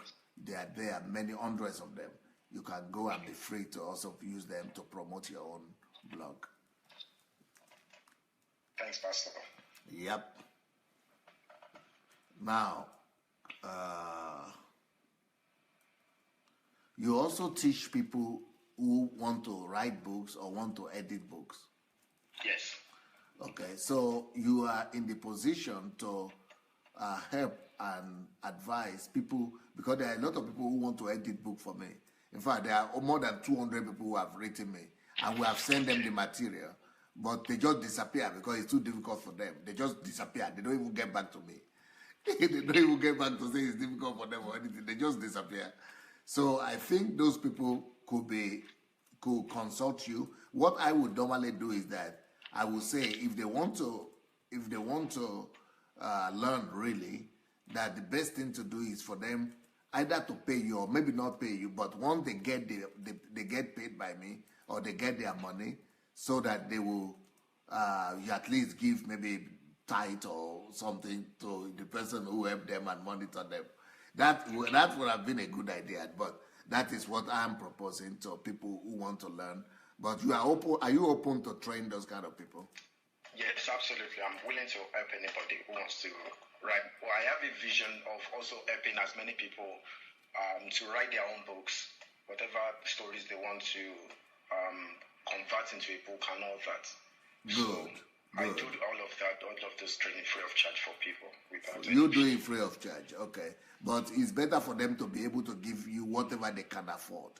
They are there, many hundreds of them. You can go and be free to also use them to promote your own blog. Thanks, Pastor. Yep. Now, you also teach people who want to write books or want to edit books. Yes. Okay, so you are in the position to help and advise people, because there are a lot of people who want to edit book for me. In fact, there are more than 200 people who have written me, and we have sent them the material, but they just disappear because it's too difficult for them. They just disappear. They don't even get back to me. They don't even get back to say it's difficult for them or anything. They just disappear. So I think those people could consult you. What I would normally do is that I would say if they want to learn really, that the best thing to do is for them either to pay you or maybe not pay you, but once they get they get paid by me or they get their money, so that they will you at least give maybe tithe or something to the person who helped them and monitor them. That would have been a good idea, but that is what I'm proposing to people who want to learn. But you are open. Are you open to train those kind of people? Yes, absolutely. I'm willing to help anybody who wants to write. Well, I have a vision of also helping as many people to write their own books, whatever stories they want to convert into a book and all that. Good. I do all of that, all of this training free of charge for people. You do it free of charge, okay. But it's better for them to be able to give you whatever they can afford.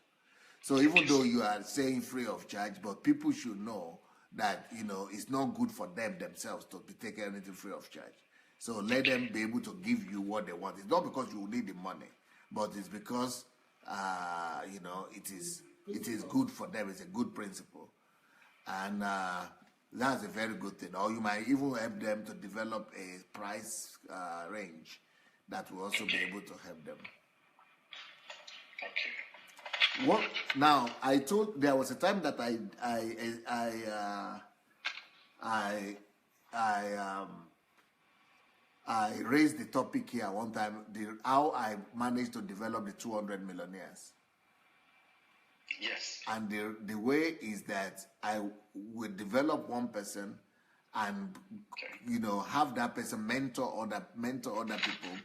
So even though you are saying free of charge, but people should know that, it's not good for them themselves to be taking anything free of charge. So let them be able to give you what they want. It's not because you need the money, but it's because, it is good for them. It's a good principle. And that's a very good thing. Or you might even help them to develop a price range that will also be able to help them. Okay. What now? There was a time that I raised the topic here one time. How I managed to develop the 200 millionaires. Yes. And the way is that I would develop one person and have that person mentor other people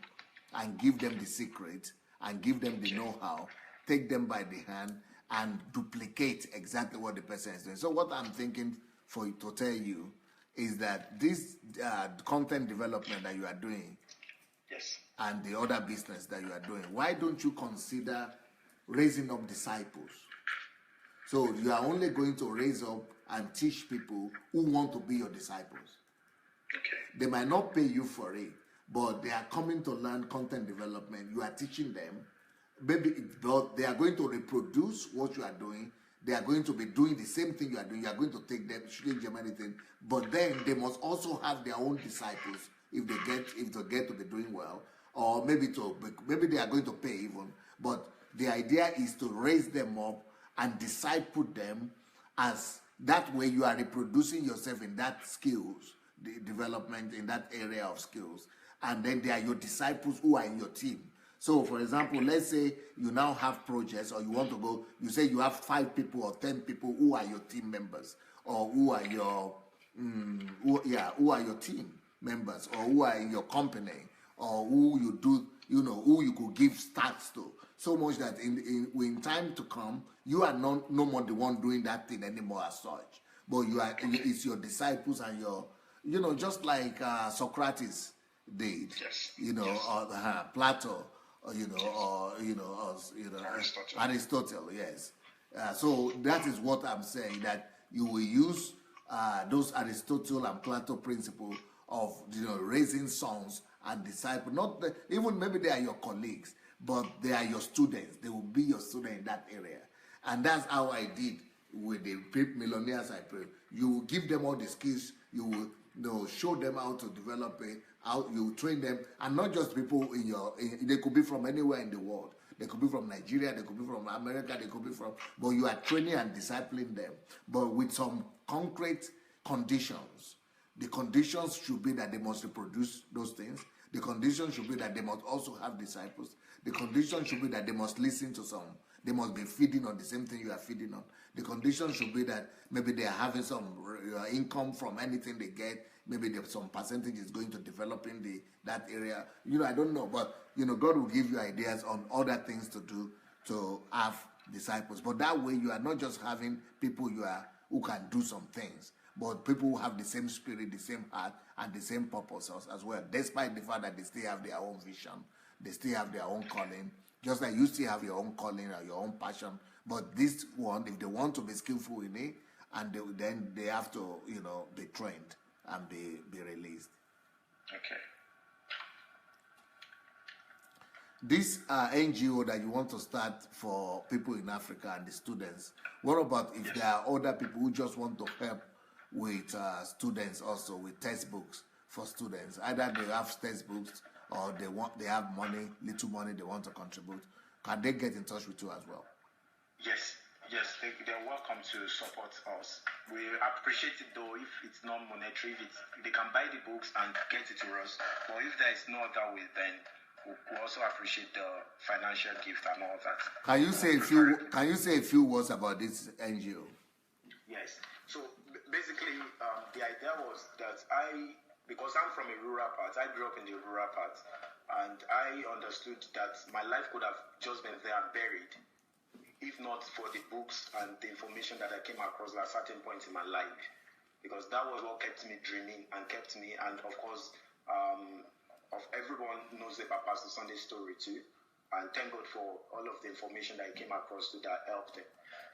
and give them the secret and give them the know-how, take them by the hand and duplicate exactly what the person is doing. So what I'm thinking to tell you is that this content development that you are doing, yes, and the other business that you are doing, why don't you consider raising up disciples? So you are only going to raise up and teach people who want to be your disciples. Okay. They might not pay you for it, but they are coming to learn content development. You are teaching them. But they are going to reproduce what you are doing. They are going to be doing the same thing you are doing. You are going to take them, change them anything. But then they must also have their own disciples if they get to be doing well, or maybe they are going to pay even. But the idea is to raise them up and disciple them, as that way you are reproducing yourself in that skills, the development in that area of skills, and then they are your disciples who are in your team. So, for example, let's say you now have projects, or you want to go, you say you have 5 people or 10 people who are your team members, or who are your team members, or who are in your company, or who you do, who you could give stats to. So much that in time to come, you are no more the one doing that thing anymore as such. But it's your disciples and your, just like Socrates did, yes, or Plato, Aristotle, yes. So that is what I'm saying, that you will use those Aristotle and Plato principles of raising sons and disciples. Even maybe they are your colleagues, but they are your students. They will be your student in that area. And that's how I did with the millionaires I pray. You will give them all the skills. You will show them how to develop it, how you train them, and not just people they could be from anywhere in the world. They could be from Nigeria, they could be from America, they could be from, but you are training and discipling them, but with some concrete conditions. The conditions should be that they must reproduce those things. The condition should be that they must also have disciples. The condition should be that they must listen to some. They must be feeding on the same thing you are feeding on. The condition should be that maybe they are having some income from anything they get. Maybe some percentage is going to developing that area. I don't know. But, God will give you ideas on other things to do to have disciples. But that way you are not just having people who can do some things, but people who have the same spirit, the same heart, and the same purpose as well, despite the fact that they still have their own vision, they still have their own calling, just like you still have your own calling or your own passion. But this one, if they want to be skillful in it, and then they have to, be trained and be released. Okay. This NGO that you want to start for people in Africa and the students, what about if there are other people who just want to help with students also, with textbooks for students? Either they have textbooks or they have money, little money they want to contribute. Can they get in touch with you as well? Yes, they're welcome to support us. We appreciate it though if it's not monetary, they can buy the books and get it to us. But if there is no other way, then we also appreciate the financial gift and all that. Can you say a few words about this NGO? Yes. So basically, the idea was that because I'm from a rural part, I grew up in the rural part, and I understood that my life could have just been there buried, if not for the books and the information that I came across at certain points in my life, because that was what kept me dreaming and of course, of everyone knows about Pastor Sunday's story too, and thank God for all of the information that I came across that helped them.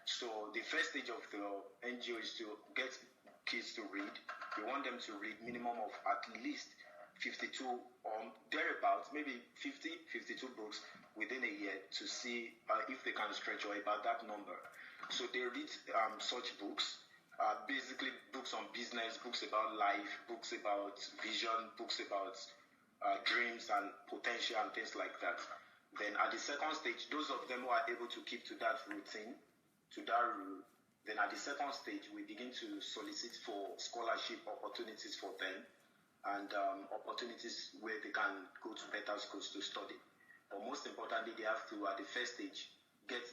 So the first stage of the NGO is to get kids to read. We want them to read minimum of at least 52 or thereabouts, maybe 52 books within a year to see if they can stretch or about that number. So they read such books, basically books on business, books about life, books about vision, books about dreams and potential and things like that. Then at the second stage, those of them who are able to keep to that routine, to that rule, then at the second stage, we begin to solicit for scholarship opportunities for them and opportunities where they can go to better schools to study. But most importantly, they have to, at the first stage, get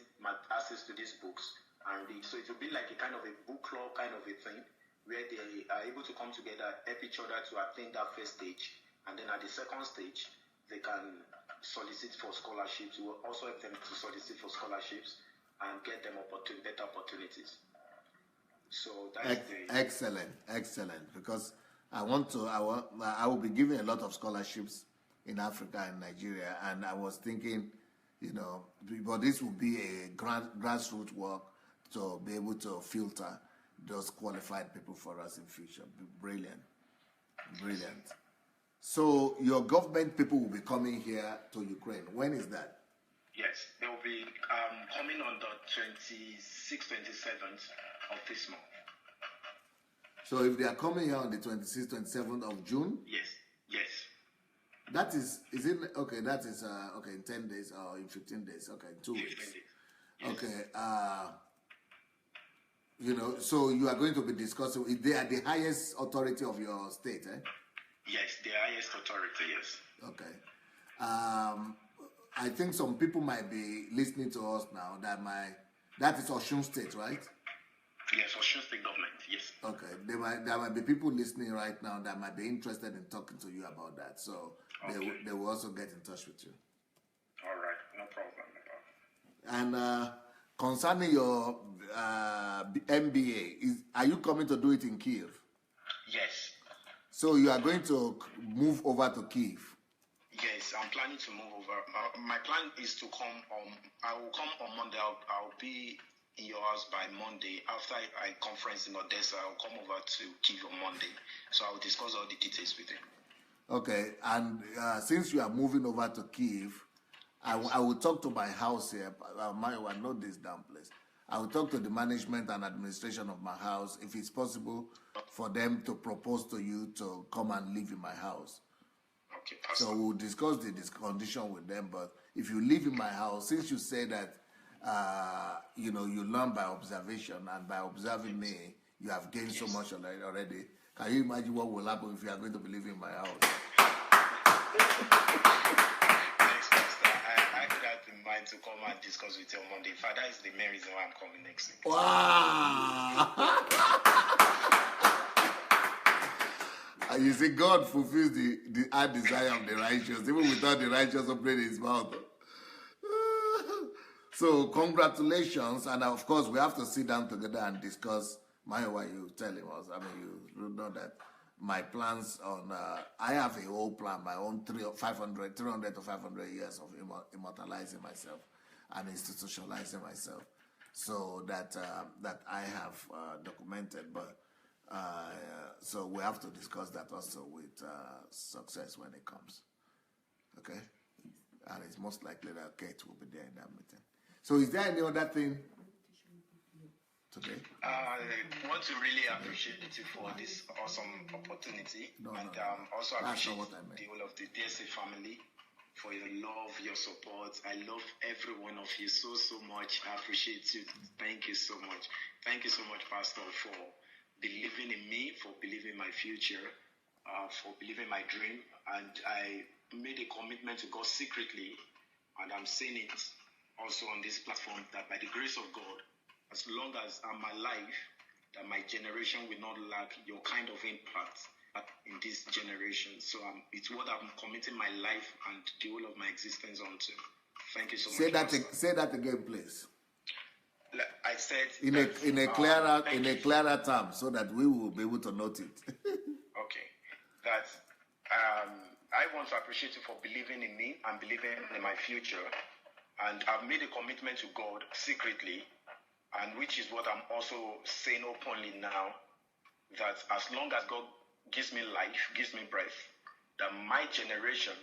access to these books and read. So it will be like a kind of a book club kind of a thing where they are able to come together, help each other to attain that first stage. And then at the second stage, they can solicit for scholarships. We will also help them to solicit for scholarships and get them better opportunities. So that's excellent. Because I will be giving a lot of scholarships in Africa and Nigeria, and I was thinking, but this will be a grassroots work to be able to filter those qualified people for us in future. Brilliant. So your government people will be coming here to Ukraine. When is that? Yes, they will be coming on the 26th, 27th of this month. So if they are coming here on the 26th, 27th of June? Yes. That is it, okay, that is, in 10 days or in 15 days, okay, in 2 weeks. 15 days. Yes. Okay, so you are going to be discussing, they are the highest authority of your state, eh? Yes, the highest authority, yes. Okay. I think some people might be listening to us now that is Osun State, right? Yes, Osun State government, yes. Okay, there might be people listening right now that might be interested in talking to you about that, so they will also get in touch with you. All right, no problem. And concerning your MBA, are you coming to do it in Kyiv? Yes. So you are going to move over to Kyiv? Yes, I'm planning to move over. My plan is to come I will come on Monday. I'll be in your house by Monday. After I conference in Odessa, I'll come over to Kyiv on Monday. So I will discuss all the details with you. Okay, and since you are moving over to Kyiv, I will talk to my house here. I note this down, please. I will talk to the management and administration of my house if it's possible for them to propose to you to come and live in my house. Okay, Pastor. So we'll discuss this condition with them. But if you live in my house, since you say that, you learn by observation, and by observing me, you have gained so much already. Can you imagine what will happen if you are going to be living in my house? Thanks, Pastor. I had that in mind to come and discuss with you on Monday. In fact, that is the main reason why I'm coming next week. Wow! And you see, God fulfills the heart desire of the righteous, even without the righteous opening his mouth. So, congratulations. And of course, we have to sit down together and discuss why you telling us. I mean, you know that my plans on, I have a whole plan, my own 300 to 500 years of immortalizing myself and institutionalizing myself, so that I have documented. But so we have to discuss that also with Success when it comes. Okay? And it's most likely that Kate will be there in that meeting. So is there any other thing today? I want to really appreciate you for this awesome opportunity. Also appreciate the whole of the DSA family for your love, your support. I love every one of you so much. I appreciate you. Thank you so much. Thank you so much, Pastor, for believing in me, for believing in my future, for believing my dream. And I made a commitment to God secretly, and I'm saying it also on this platform, that by the grace of God, as long as I'm alive, that my generation will not lack your kind of impact in this generation. So it's what I'm committing my life and the whole of my existence onto. Thank you so much. Say that again, please. I said in a clearer term, so that we will be able to note it. Okay, that I want to appreciate you for believing in me and believing in my future, and I've made a commitment to God secretly, and which is what I'm also saying openly now, that as long as God gives me life, gives me breath, that my generation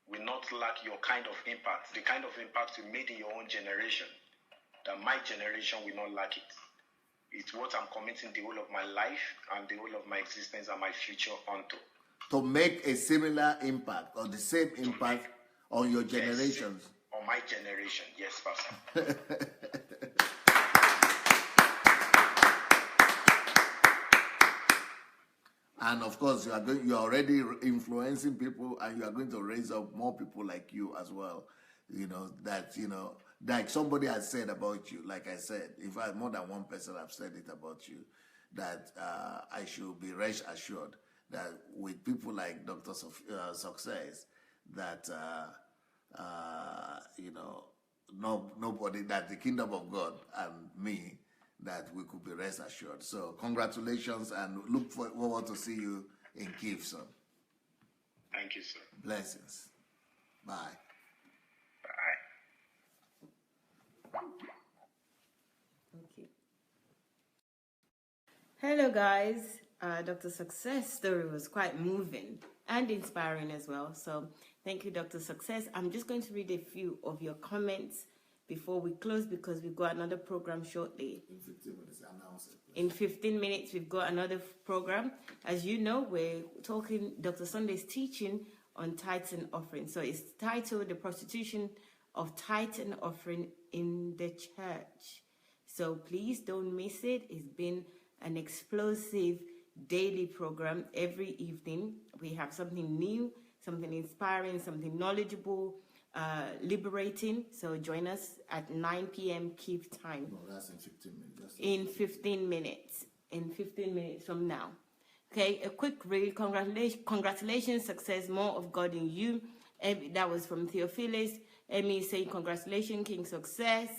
will not lack your kind of impact, the kind of impact you made in your own generation, that my generation will not lack it. It's what I'm committing the whole of my life and the whole of my existence and my future onto. To make a similar impact or the same impact on your generations. Yes, on my generation, yes, Pastor. And of course, you are already influencing people, and you are going to raise up more people like you as well. Like somebody has said about you, like I said, in fact, more than one person have said it about you, that I should be rest assured that with people like Dr. Success, that, nobody, that the kingdom of God and me, that we could be rest assured. So congratulations, and look forward to see you in Kyiv soon. Thank you, sir. Blessings. Bye. Okay. Hello, guys. Dr. Success' story was quite moving and inspiring as well. So thank you, Dr. Success. I'm just going to read a few of your comments before we close, because we've got another program shortly. In 15 minutes, announce it. In 15 minutes, we've got another program. As you know, we're talking, Dr. Sunday's teaching on tithes and offering. So it's titled The Prostitution of Tithe and Offering in the Church. So please don't miss it. It's been an explosive daily program every evening. We have something new, something inspiring, something knowledgeable, liberating. So join us at 9 p.m. Kyiv time. No, that's in 15 minutes. In 15 minutes. In 15 minutes from now. Okay, a quick read. Congratulations, Success, more of God in you. That was from Theophilus. Emmy saying, congratulations, King Success.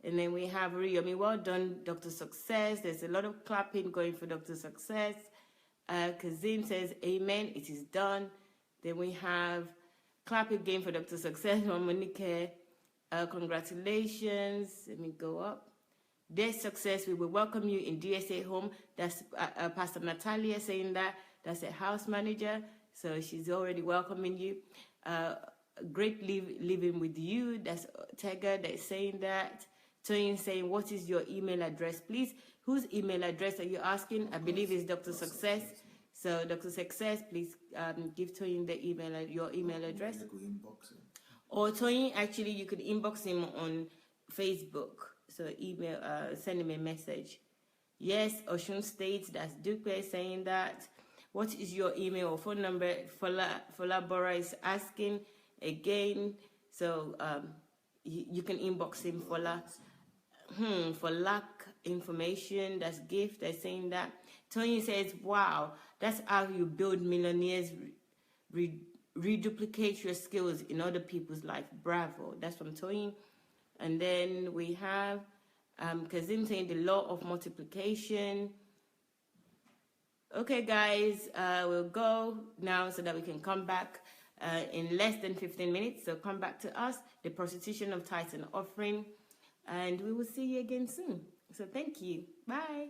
And then we have Riyomi, well done, Dr. Success. There's a lot of clapping going for Dr. Success. Kazim says, amen, it is done. Then we have clap again for Dr. Success. Monique, congratulations. Let me go up. Their Success, we will welcome you in DSA home. That's Pastor Natalia saying that. That's a house manager. So she's already welcoming you. Great living with you. That's Tega that's saying that. Toyin saying, what is your email address? Please, whose email address are you asking? I believe it's Dr. Success. So, Dr. Success, please give Toyin the your email address. Or Toyin, actually, you could inbox him on Facebook. So, send him a message. Yes, Oshun State, that's Dupe saying that. What is your email or phone number? Fola Bora is asking again. So, you can inbox him, Fola. For lack information, that's gift. They're saying that. Tony says, wow, that's how you build millionaires, reduplicate your skills in other people's life. Bravo. That's from Tony. And then we have Kazim saying the law of multiplication. Okay, guys, we'll go now so that we can come back in less than 15 minutes. So come back to us, the prostitution of tithes and offering. And we will see you again soon. So thank you. Bye.